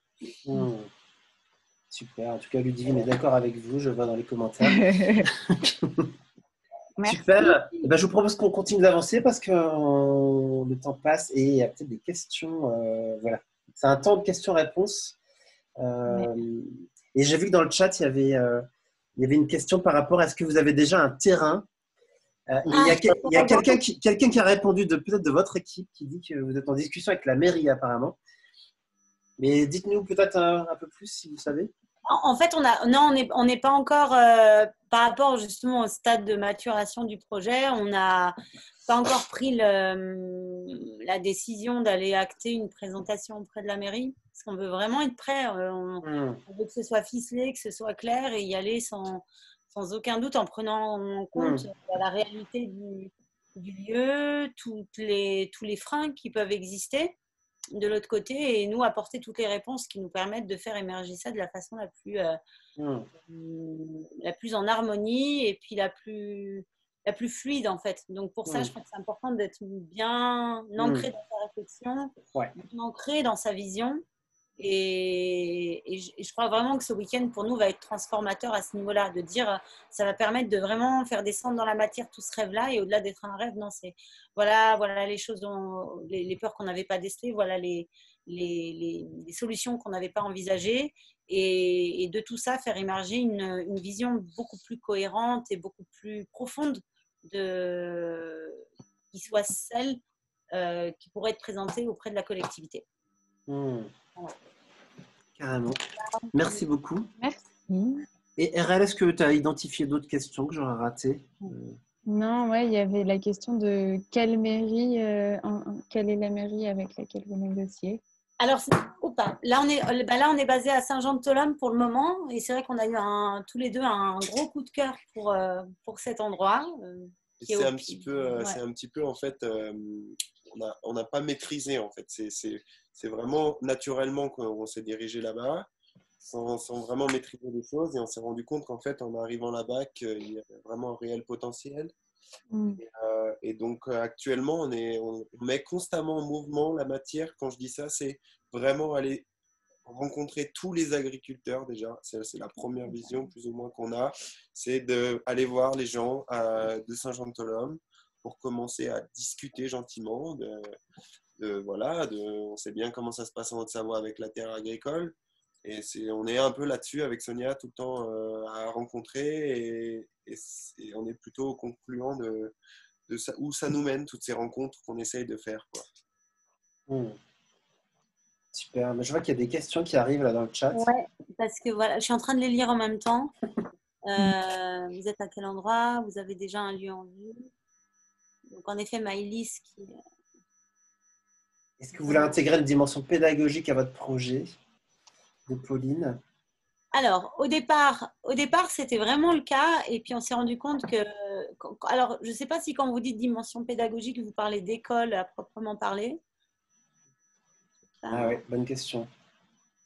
Speaker 3: Super. En tout cas, Ludivine est d'accord avec vous, je vois dans les commentaires.
Speaker 1: Merci.
Speaker 3: Super. Eh ben, je vous propose qu'on continue d'avancer parce que le temps passe et il y a peut-être des questions. Voilà. C'est un temps de questions-réponses. Et j'ai vu que dans le chat, il y avait une question par rapport à est-ce que vous avez déjà un terrain. Il y a quelqu'un qui a répondu peut-être de votre équipe qui dit que vous êtes en discussion avec la mairie apparemment. Mais dites-nous peut-être un peu plus si vous savez.
Speaker 2: En fait, on n'est pas encore, par rapport justement au stade de maturation du projet, on n'a pas encore pris la décision d'aller acter une présentation auprès de la mairie, parce qu'on veut vraiment être prêt. On veut que ce soit ficelé, que ce soit clair et y aller sans aucun doute en prenant en compte la réalité du lieu, tous les freins qui peuvent exister de l'autre côté et nous apporter toutes les réponses qui nous permettent de faire émerger ça de la façon la plus en harmonie et puis la plus fluide en fait. Donc pour ça, je crois que c'est important d'être bien ancré dans sa réflexion, bien ancré dans sa vision. Et je crois vraiment que ce week-end pour nous va être transformateur à ce niveau-là, de dire ça va permettre de vraiment faire descendre dans la matière tout ce rêve-là et au-delà d'être un rêve, non, c'est voilà les choses, les peurs qu'on n'avait pas décelées, voilà les solutions qu'on n'avait pas envisagées et de tout ça faire émerger une vision beaucoup plus cohérente et beaucoup plus profonde qui soit celle qui pourrait être présentée auprès de la collectivité.
Speaker 3: Voilà. Carrément. Merci beaucoup.
Speaker 1: Merci.
Speaker 3: Et RL, est-ce que tu as identifié d'autres questions que j'aurais ratées?
Speaker 1: Non, ouais, il y avait la question de quelle mairie, quelle est la mairie avec laquelle vous négociez?
Speaker 2: Alors, là on est basé à Saint-Jean-de-Tholum pour le moment et c'est vrai qu'on a eu tous les deux un gros coup de cœur pour cet endroit.
Speaker 4: C'est un petit peu en fait, on n'a pas maîtrisé en fait. C'est vraiment naturellement qu'on s'est dirigé là-bas, sans vraiment maîtriser les choses et on s'est rendu compte qu'en fait, en arrivant là-bas, qu'il y avait vraiment un réel potentiel. Et donc actuellement, on met constamment en mouvement la matière. Quand je dis ça, c'est vraiment aller rencontrer tous les agriculteurs déjà. C'est la première vision plus ou moins qu'on a. C'est d'aller voir les gens de Saint-Jean-de-Tholum pour commencer à discuter gentiment. On sait bien comment ça se passe en Haute-Savoie avec la terre agricole. Et on est un peu là-dessus avec Sonia tout le temps à rencontrer et on est plutôt concluant de ça, où ça nous mène, toutes ces rencontres qu'on essaye de faire, quoi.
Speaker 3: Super, mais je vois qu'il y a des questions qui arrivent là dans le chat.
Speaker 2: Ouais, parce que voilà, je suis en train de les lire en même temps. Vous êtes à quel endroit? Vous avez déjà un lieu en vue? Donc en effet, Maïlis qui...
Speaker 3: Est-ce que vous voulez intégrer une dimension pédagogique à votre projet de Pauline?
Speaker 2: Alors, au départ, c'était vraiment le cas. Et puis, on s'est rendu compte que... Alors, je ne sais pas si quand vous dites dimension pédagogique, vous parlez d'école à proprement parler.
Speaker 3: Ah oui, bonne question.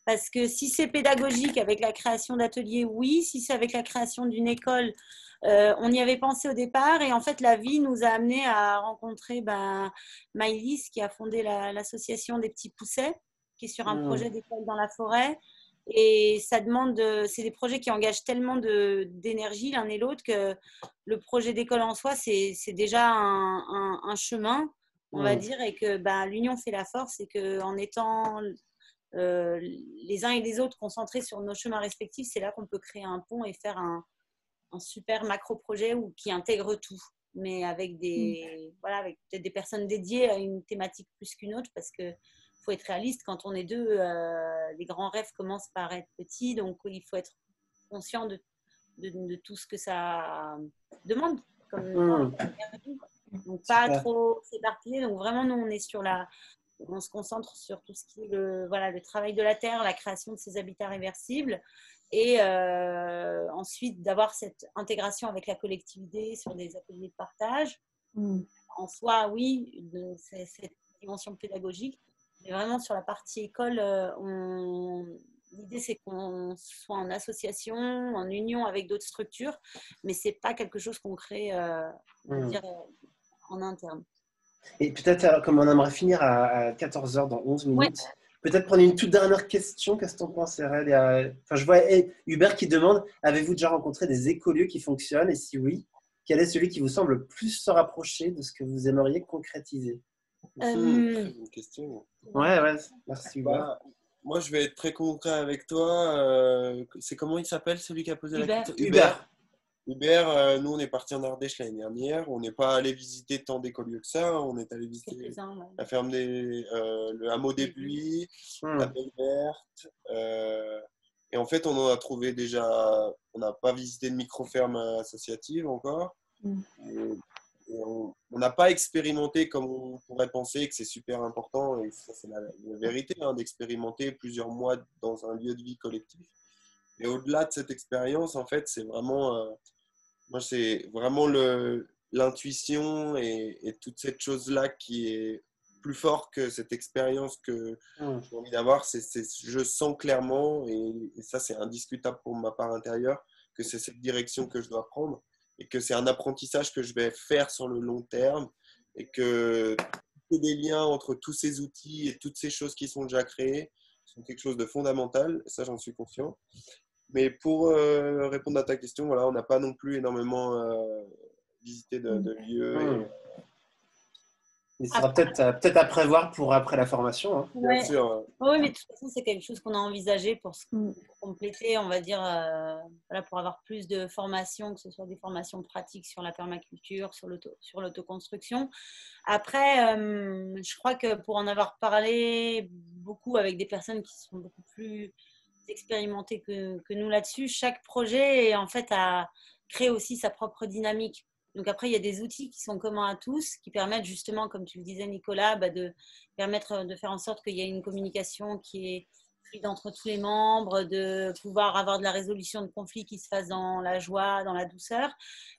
Speaker 2: Parce que si c'est pédagogique avec la création d'ateliers, oui. Si c'est avec la création d'une école, on y avait pensé au départ. Et en fait, la vie nous a amené à rencontrer Maïlis, qui a fondé l'association des petits poussets, qui est sur un projet d'école dans la forêt. Et ça demande, c'est des projets qui engagent tellement d'énergie l'un et l'autre que le projet d'école en soi, c'est déjà un chemin, on va dire, et que l'union fait la force et qu'en étant les uns et les autres concentrés sur nos chemins respectifs, c'est là qu'on peut créer un pont et faire un super macro-projet qui intègre tout, mais avec avec peut-être des personnes dédiées à une thématique plus qu'une autre, parce que faut être réaliste, quand on est deux, les grands rêves commencent par être petits, donc il faut être conscient de tout ce que ça demande, comme donc pas trop s'éparpiller. Donc vraiment, nous, on se concentre sur tout ce qui est le travail de la terre, la création de ces habitats réversibles, et ensuite d'avoir cette intégration avec la collectivité sur des ateliers de partage. En soi, oui, c'est cette dimension pédagogique. Mais vraiment, sur la partie école, l'idée, c'est qu'on soit en association, en union avec d'autres structures, mais ce n'est pas quelque chose qu'on crée on va dire, en interne.
Speaker 3: Et peut-être, comme on aimerait finir à 14 heures dans 11
Speaker 2: Ouais.
Speaker 3: minutes, peut-être prendre une toute dernière question. Qu'est-ce que tu en penses, Erel? Enfin, je vois Hubert qui demande, avez-vous déjà rencontré des écolieux qui fonctionnent? Et si oui, quel est celui qui vous semble le plus se rapprocher de ce que vous aimeriez concrétiser?
Speaker 4: Très bonne question.
Speaker 3: Ouais, merci Hubert.
Speaker 4: Bah, moi, je vais être très concret avec toi. C'est comment il s'appelle, celui qui a posé la question? Hubert, nous, on est parti en Ardèche l'année dernière. On n'est pas allé visiter tant d'écolieux que ça. On est allé visiter la ferme le hameau des Buis, la Belle Verte. Et en fait, on en a trouvé déjà. On n'a pas visité de micro-ferme associative encore. Et on n'a pas expérimenté comme on pourrait penser que c'est super important. Et ça, c'est la vérité, d'expérimenter plusieurs mois dans un lieu de vie collectif. Et au-delà de cette expérience, en fait, c'est vraiment, moi, c'est vraiment l'intuition et toute cette chose-là qui est plus fort que cette expérience que j'ai envie d'avoir. Je sens clairement, et ça, c'est indiscutable pour ma part intérieure, que c'est cette direction que je dois prendre et que c'est un apprentissage que je vais faire sur le long terme et que des liens entre tous ces outils et toutes ces choses qui sont déjà créées sont quelque chose de fondamental. Ça, j'en suis conscient. Mais pour répondre à ta question, voilà, on n'a pas non plus énormément visité de lieux.
Speaker 3: Mais ce sera peut-être à prévoir pour après la formation. Hein.
Speaker 2: Ouais.
Speaker 4: Bien sûr.
Speaker 2: Oui, mais de toute façon, c'est quelque chose qu'on a envisagé pour compléter, on va dire, voilà, pour avoir plus de formations, que ce soit des formations pratiques sur la permaculture, sur l'autoconstruction. Après, je crois que pour en avoir parlé beaucoup avec des personnes qui sont beaucoup plus expérimentées que nous là-dessus, chaque projet, en fait, a créé aussi sa propre dynamique. Donc après, il y a des outils qui sont communs à tous, qui permettent justement, comme tu le disais Nicolas, de permettre de faire en sorte qu'il y ait une communication qui est fluide entre tous les membres, de pouvoir avoir de la résolution de conflits qui se fasse dans la joie, dans la douceur.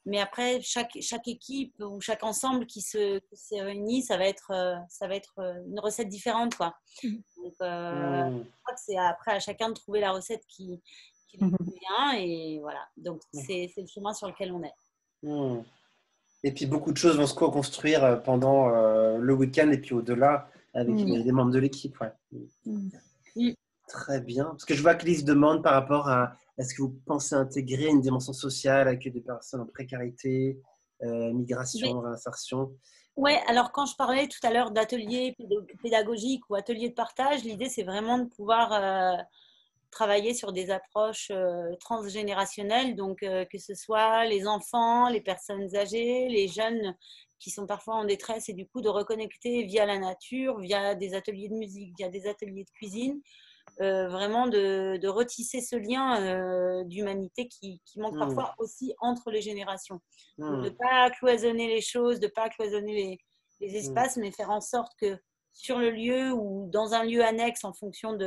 Speaker 2: Mais après, chaque équipe ou chaque ensemble qui se réunit, ça va être une recette différente, quoi. Donc, je crois que c'est après à chacun de trouver la recette qui lui convient. Et voilà, donc c'est le chemin sur lequel on est.
Speaker 3: Et puis beaucoup de choses vont se co-construire pendant le week-end et puis au-delà avec les membres de l'équipe. Ouais. Très bien. Parce que je vois que Lise demande par rapport à est-ce que vous pensez intégrer une dimension sociale avec des personnes en précarité, migration, réinsertion?
Speaker 2: Ouais, alors quand je parlais tout à l'heure d'ateliers pédagogiques ou ateliers de partage, l'idée c'est vraiment de pouvoir travailler sur des approches transgénérationnelles, donc que ce soit les enfants, les personnes âgées, les jeunes qui sont parfois en détresse et du coup de reconnecter via la nature, via des ateliers de musique, via des ateliers de cuisine, vraiment de retisser ce lien d'humanité qui manque parfois aussi entre les générations. Donc, de ne pas cloisonner les choses, de ne pas cloisonner les espaces, mais faire en sorte que sur le lieu ou dans un lieu annexe en fonction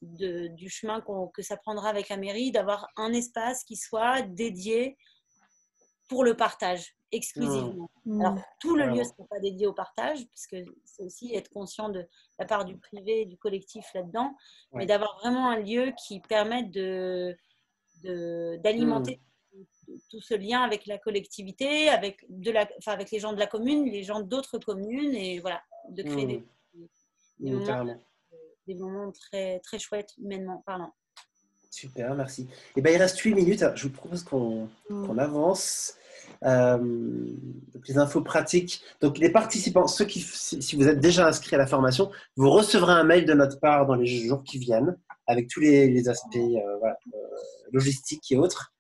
Speaker 2: du chemin que ça prendra avec la mairie, d'avoir un espace qui soit dédié pour le partage exclusivement. Alors, tout le lieu ne sera pas dédié au partage, parce que c'est aussi être conscient de la part du privé, du collectif là-dedans, mais d'avoir vraiment un lieu qui permette d'alimenter tout ce lien avec la collectivité, avec les gens de la commune, les gens d'autres communes, et voilà, de créer des moments très, très chouettes, humainement parlant.
Speaker 3: Super, merci. Et ben, il reste 8 minutes. Alors, je vous propose qu'on avance. Donc les infos pratiques. Donc les participants, si vous êtes déjà inscrits à la formation, vous recevrez un mail de notre part dans les jours qui viennent avec tous les aspects logistiques et autres.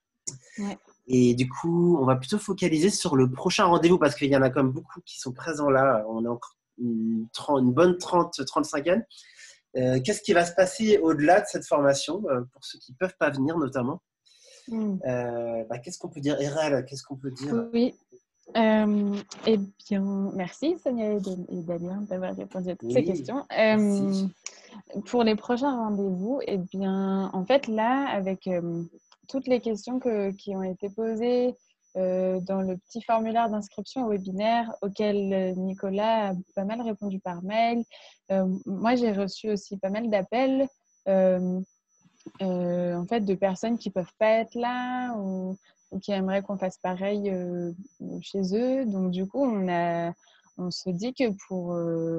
Speaker 1: Ouais.
Speaker 3: Et du coup, on va plutôt focaliser sur le prochain rendez-vous parce qu'il y en a quand même beaucoup qui sont présents là. On est encore une bonne 30-35e. Qu'est-ce qui va se passer au-delà de cette formation pour ceux qui ne peuvent pas venir notamment? Qu'est-ce qu'on peut dire, Erel? Qu'est-ce qu'on peut dire?
Speaker 1: Oui. Eh bien, merci Sonia et Damien d'avoir répondu à toutes ces questions. Pour les prochains rendez-vous, eh bien, en fait, là, avec toutes les questions qui ont été posées dans le petit formulaire d'inscription au webinaire auquel Nicolas a pas mal répondu par mail. Moi, j'ai reçu aussi pas mal d'appels en fait, de personnes qui ne peuvent pas être là ou qui aimeraient qu'on fasse pareil chez eux. Donc, du coup, on se dit que pour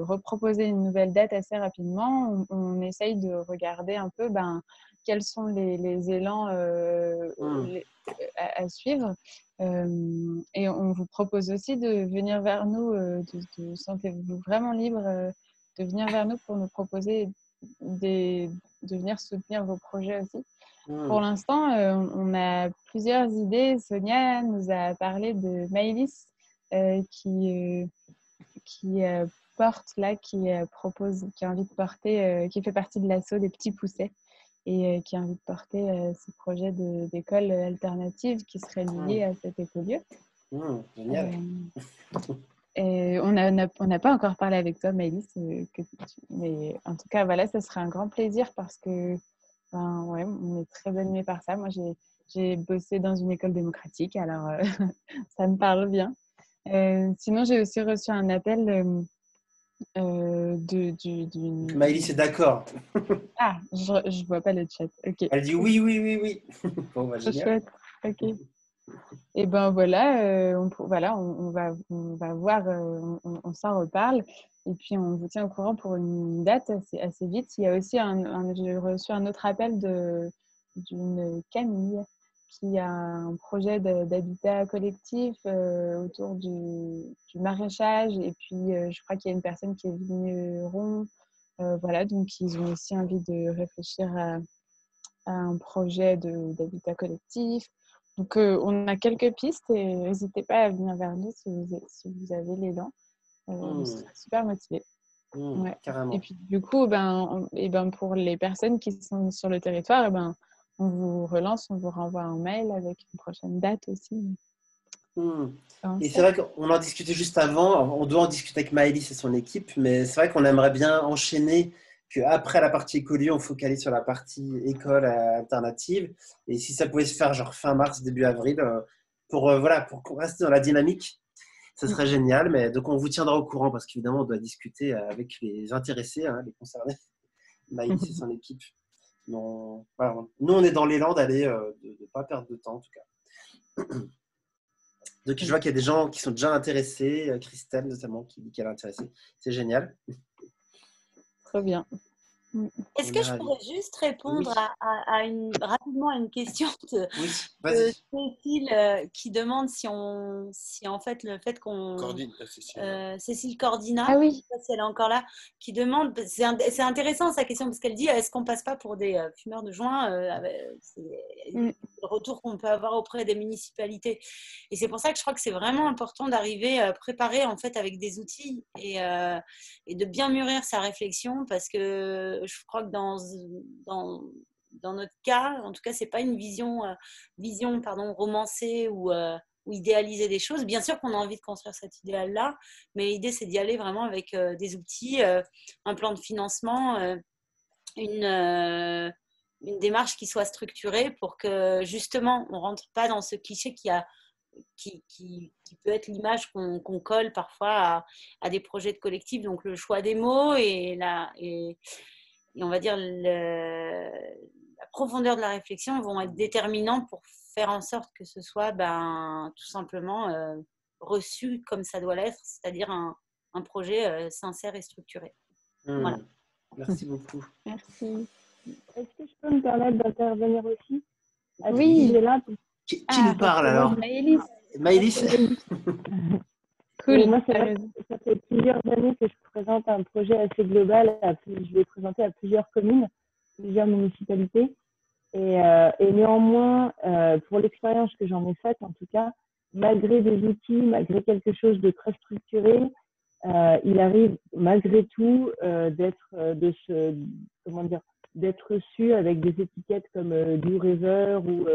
Speaker 1: reproposer une nouvelle date assez rapidement, on essaye de regarder un peu quels sont les élans à suivre. Et on vous propose aussi de venir vers nous, sentez-vous vraiment libre de venir vers nous pour nous proposer de venir soutenir vos projets aussi. Pour l'instant, on a plusieurs idées. Sonia nous a parlé de Maëlys qui porte là, qui propose, qui a envie de porter, qui fait partie de l'assaut des petits poussets et qui a envie de porter ce projet d'école alternative qui serait lié à cet écolieu.
Speaker 3: Génial.
Speaker 1: Et on n'a pas encore parlé avec toi, Maëlys, mais en tout cas, voilà, ça serait un grand plaisir parce que ouais, on est très animés par ça. Moi, j'ai bossé dans une école démocratique, alors ça me parle bien. Sinon, j'ai aussi reçu un appel d'une...
Speaker 3: Maëlys est d'accord.
Speaker 1: Ah, je vois pas le chat. Ok.
Speaker 3: Elle dit oui, oui, oui, oui. Bon,
Speaker 1: Trop
Speaker 3: génial.
Speaker 1: chouette. Ok. Et ben voilà, on va voir, on s'en reparle. Et puis, on vous tient au courant pour une date assez vite. Il y a aussi j'ai reçu un autre appel d'une Camille qui a un projet d'habitat collectif autour du maraîchage. Et puis, je crois qu'il y a une personne qui est vigneron. Voilà, donc ils ont aussi envie de réfléchir à un projet d'habitat collectif. Donc, on a quelques pistes et n'hésitez pas à venir vers nous si vous avez l'élan. On serait super motivés. Ouais.
Speaker 3: Carrément.
Speaker 1: Et puis, du coup, pour les personnes qui sont sur le territoire, on vous relance, on vous renvoie un mail avec une prochaine date aussi.
Speaker 3: Et c'est vrai qu'on en discutait juste avant, on doit en discuter avec Maëlys et son équipe, mais c'est vrai qu'on aimerait bien enchaîner, qu'après la partie écolieu, on focalise sur la partie école alternative. Et si ça pouvait se faire genre fin mars, début avril, pour qu'on reste dans la dynamique, ça serait génial. Mais donc on vous tiendra au courant parce qu'évidemment, on doit discuter avec les intéressés, les concernés, Maëlys et son équipe. Donc, voilà. Nous, on est dans l'élan d'aller, de ne pas perdre de temps en tout cas. Donc, je vois qu'il y a des gens qui sont déjà intéressés, Christelle notamment, qui dit qu'elle est intéressée. C'est génial.
Speaker 1: Très bien.
Speaker 2: Est-ce que je pourrais juste répondre rapidement à une question de Cécile qui demande si en fait le fait qu'on… Cécile Cordina,
Speaker 1: ah oui.
Speaker 2: je ne sais pas si elle est encore là, qui demande, c'est intéressant sa question parce qu'elle dit est-ce qu'on ne passe pas pour des fumeurs de joint le retour qu'on peut avoir auprès des municipalités. Et c'est pour ça que je crois que c'est vraiment important d'arriver à préparer en fait avec des outils et de bien mûrir sa réflexion parce que je crois que dans notre cas, en tout cas, c'est pas une vision romancée ou idéaliser des choses. Bien sûr qu'on a envie de construire cet idéal-là, mais l'idée, c'est d'y aller vraiment avec des outils, un plan de financement, une démarche qui soit structurée pour que, justement, on ne rentre pas dans ce cliché qui peut être l'image qu'on colle parfois à des projets de collectif. Donc, le choix des mots et on va dire la profondeur de la réflexion vont être déterminants pour faire en sorte que ce soit tout simplement reçu comme ça doit l'être, c'est-à-dire un projet sincère et structuré. Voilà.
Speaker 3: Merci beaucoup.
Speaker 1: Merci.
Speaker 6: Est-ce que je peux me permettre d'intervenir aussi?
Speaker 1: Oui.
Speaker 6: Là pour...
Speaker 3: Qui nous parle alors?
Speaker 1: Maëlys.
Speaker 3: Maëlys.
Speaker 6: Cool. Moi, ça fait plusieurs années que je présente un projet assez global. Je l'ai présenté à plusieurs communes, plusieurs municipalités. Et néanmoins, pour l'expérience que j'en ai faite, en tout cas, malgré des outils, malgré quelque chose de très structuré, il arrive malgré tout d'être reçu avec des étiquettes comme doux rêveur ou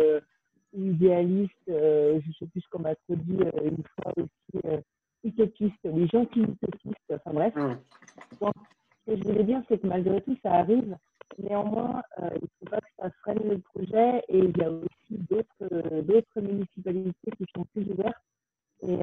Speaker 6: idéaliste, je ne sais plus ce qu'on m'a trop dit une fois aussi, utopiste, les gentils utopistes, enfin bref. Donc, ce que je voulais dire, c'est que malgré tout, ça arrive Néanmoins, il ne faut pas que ça freine le projet et il y a aussi d'autres municipalités qui sont plus ouvertes. Et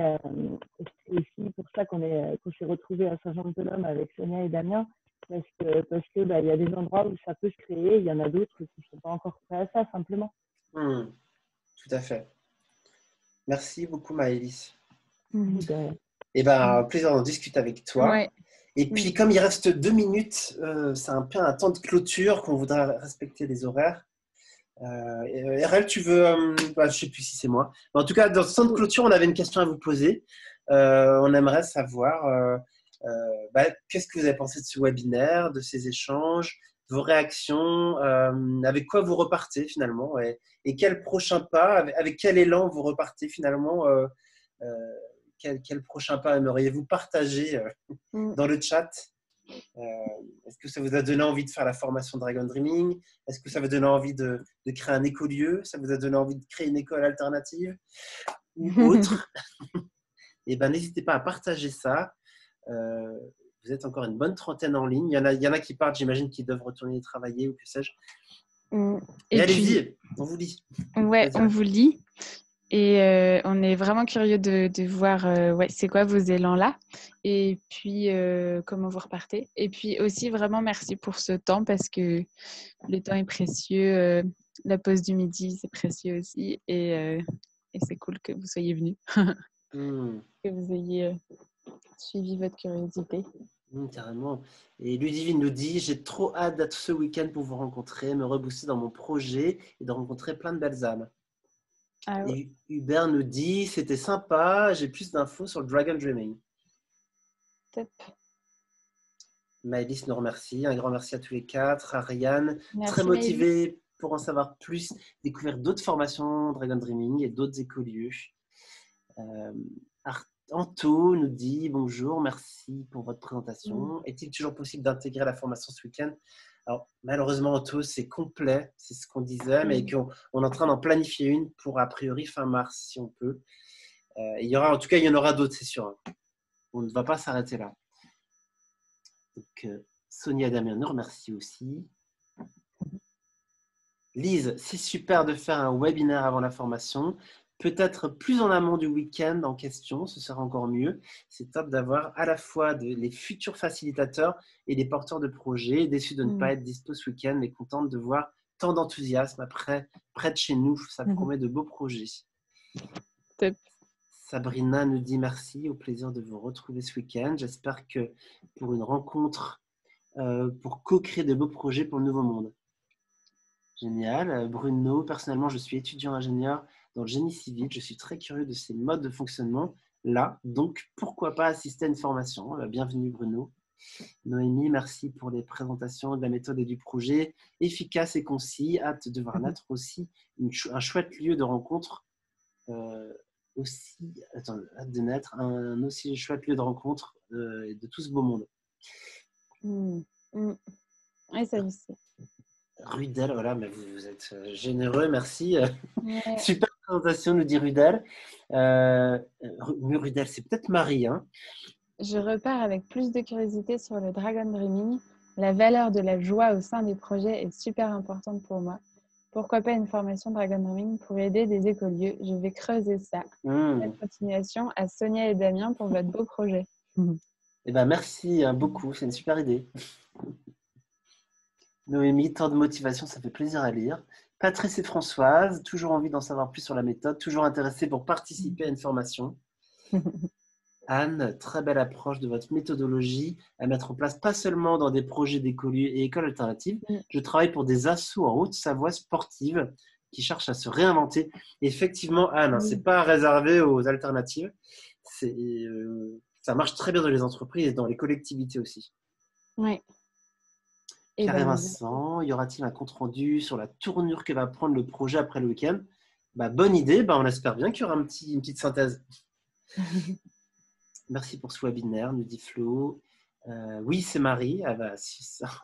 Speaker 6: c'est aussi pour ça qu'on s'est retrouvés à Saint-Jean-de-L'Homme avec Sonia et Damien, parce que il y a des endroits où ça peut se créer, il y en a d'autres qui ne sont pas encore prêts à ça, simplement.
Speaker 3: Tout à fait. Merci beaucoup, Maëlys.
Speaker 6: Ouais.
Speaker 3: Et ben, plaisir d'en discuter avec toi.
Speaker 1: Ouais.
Speaker 3: Et puis, comme il reste 2 minutes, c'est un peu un temps de clôture qu'on voudra respecter les horaires. RL, tu veux je ne sais plus si c'est moi. Mais en tout cas, dans ce temps de clôture, on avait une question à vous poser. On aimerait savoir qu'est-ce que vous avez pensé de ce webinaire, de ces échanges, vos réactions, avec quoi vous repartez finalement et quel prochain pas, avec quel élan vous repartez finalement, quel prochain pas aimeriez-vous partager dans le chat? Est-ce que ça vous a donné envie de faire la formation Dragon Dreaming? Est-ce que ça vous a donné envie de créer un écolieu? Ça vous a donné envie de créer une école alternative ou autre? Et ben, n'hésitez pas à partager ça. Vous êtes encore une bonne trentaine en ligne. Il y en a qui partent, j'imagine, qui doivent retourner travailler ou que sais-je. Et allez-y, on vous lit.
Speaker 1: Ouais, on vous lit. Et on est vraiment curieux de voir c'est quoi vos élans là et puis comment vous repartez. Et puis aussi vraiment merci pour ce temps parce que le temps est précieux. La pause du midi, c'est précieux aussi. Et c'est cool que vous soyez venus. Que vous ayez suivi votre curiosité.
Speaker 3: Carrément. Et Ludivine nous dit: j'ai trop hâte d'être ce week-end pour vous rencontrer, me rebooster dans mon projet et de rencontrer plein de belles âmes.
Speaker 1: Ah ouais.
Speaker 3: Et Hubert nous dit: c'était sympa, j'ai plus d'infos sur le Dragon Dreaming.
Speaker 1: Top.
Speaker 3: Maëlys nous remercie. Un grand merci à tous les 4. Ariane,
Speaker 1: merci,
Speaker 3: très motivée pour en savoir plus, découvrir d'autres formations Dragon Dreaming et d'autres écolieux. Anto nous dit: bonjour, merci pour votre présentation. Est-il toujours possible d'intégrer la formation ce week-end? Alors, malheureusement, Anto, c'est complet, c'est ce qu'on disait, mais on est en train d'en planifier une pour a priori fin mars, si on peut. En tout cas, il y en aura d'autres, c'est sûr. On ne va pas s'arrêter là. Donc, Sonia et Damien nous remercient aussi. Lise, c'est super de faire un webinaire avant la formation. Peut-être plus en amont du week-end en question, ce sera encore mieux. C'est top d'avoir à la fois les futurs facilitateurs et les porteurs de projets, déçus de ne pas être dispo ce week-end, mais contente de voir tant d'enthousiasme près de chez nous. Ça promet de beaux projets.
Speaker 1: Top.
Speaker 3: Sabrina nous dit merci, au plaisir de vous retrouver ce week-end. J'espère que pour une rencontre, pour co-créer de beaux projets pour le nouveau monde. Génial. Bruno, personnellement, je suis étudiant ingénieur dans le génie civil. Je suis très curieux de ces modes de fonctionnement là. Donc, pourquoi pas assister à une formation? Bienvenue, Bruno. Noémie, merci pour les présentations de la méthode et du projet. Efficace et concis. Hâte de voir naître aussi un chouette lieu de rencontre. Hâte de naître un aussi chouette lieu de rencontre de tout ce beau monde.
Speaker 1: Oui, ça aussi.
Speaker 3: Rudel, voilà, mais vous êtes généreux, merci. Ouais. Super présentation, nous dit Rudel. Rudel, c'est peut-être Marie. Hein.
Speaker 1: Je repars avec plus de curiosité sur le Dragon Dreaming. La valeur de la joie au sein des projets est super importante pour moi. Pourquoi pas une formation Dragon Dreaming pour aider des écolieux? Je vais creuser ça. Bonne continuation à Sonia et Damien pour votre beau projet.
Speaker 3: Eh ben, merci beaucoup, c'est une super idée. Noémie, tant de motivation, ça fait plaisir à lire. Patrice et Françoise, toujours envie d'en savoir plus sur la méthode, toujours intéressés pour participer à une formation. Anne, très belle approche de votre méthodologie à mettre en place, pas seulement dans des projets d'écolieux et écoles alternatives. Je travaille pour des assos en Haute-Savoie sportive qui cherchent à se réinventer. Et effectivement, Anne, c'est pas réservé aux alternatives. Ça marche très bien dans les entreprises et dans les collectivités aussi.
Speaker 1: Oui.
Speaker 3: Carré Vincent, y aura-t-il un compte-rendu sur la tournure que va prendre le projet après le week-end? Bonne idée, on espère bien qu'il y aura une petite synthèse. Merci pour ce webinaire, nous dit Flo. Oui, c'est Marie.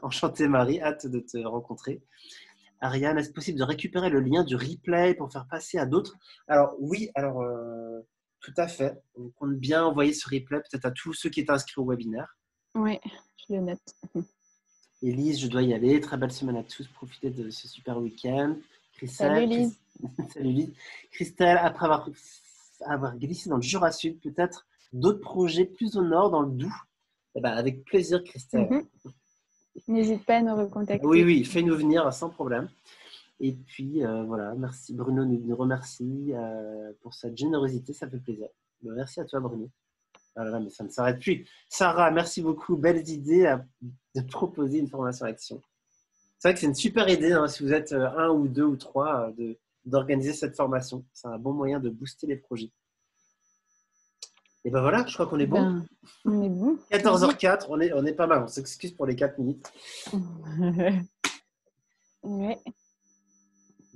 Speaker 3: Enchantée Marie, hâte de te rencontrer. Ariane, est-ce possible de récupérer le lien du replay pour faire passer à d'autres? Alors oui, tout à fait. On compte bien envoyer ce replay peut-être à tous ceux qui étaient inscrits au webinaire.
Speaker 1: Oui, je le note.
Speaker 3: Élise, je dois y aller. Très belle semaine à tous. Profitez de ce super week-end. Christelle,
Speaker 1: Salut Lise.
Speaker 3: Salut Lise. Christelle, après avoir glissé dans le Jura Sud, peut-être d'autres projets plus au nord, dans le Doubs. Eh ben, avec plaisir, Christelle.
Speaker 1: N'hésite pas à nous recontacter.
Speaker 3: Oui, fais-nous venir sans problème. Et puis, voilà, merci. Bruno nous remercie pour cette générosité, ça fait plaisir. Merci à toi, Bruno. Voilà, mais ça ne s'arrête plus. Sarah, merci beaucoup. Belles idées de proposer une formation action. C'est vrai que c'est une super idée, hein, si vous êtes un ou deux ou trois, d'organiser cette formation. C'est un bon moyen de booster les projets. Et ben voilà, je crois qu'on est bon.
Speaker 1: On est bon.
Speaker 3: 14h04, on est pas mal. On s'excuse pour les 4 minutes.
Speaker 1: Ouais.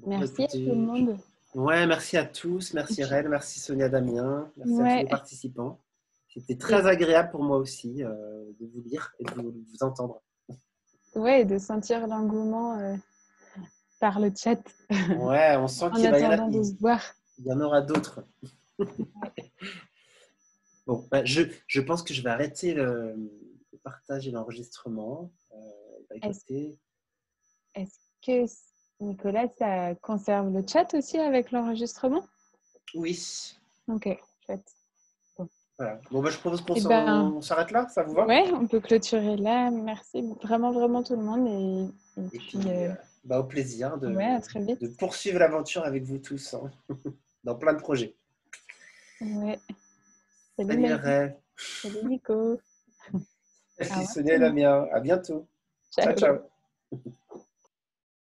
Speaker 1: Merci à tout le monde.
Speaker 3: Ouais, merci à tous. Merci Rel, merci Sonia Damien. Merci à tous les participants. C'était très agréable pour moi aussi de vous lire et de vous entendre.
Speaker 1: Ouais, et de sentir l'engouement par le chat.
Speaker 3: Ouais, on sent qu'il y en aura d'autres. Bon, bah, je pense que je vais arrêter le partage et l'enregistrement.
Speaker 1: Est-ce que Nicolas, ça conserve le chat aussi avec l'enregistrement?
Speaker 3: Oui.
Speaker 1: Ok, chouette.
Speaker 3: Voilà. Bon, bah, je propose qu'on s'arrête là, ça vous va?
Speaker 1: Ouais, on peut clôturer là. Merci vraiment, vraiment tout le monde. Et puis
Speaker 3: au plaisir
Speaker 1: à très vite.
Speaker 3: de poursuivre l'aventure avec vous tous hein, dans plein de projets.
Speaker 1: Ouais.
Speaker 3: Salut Rêve.
Speaker 1: Salut Nico.
Speaker 3: Salut Sonia et Damien. À bientôt.
Speaker 1: Ciao.
Speaker 3: Ciao.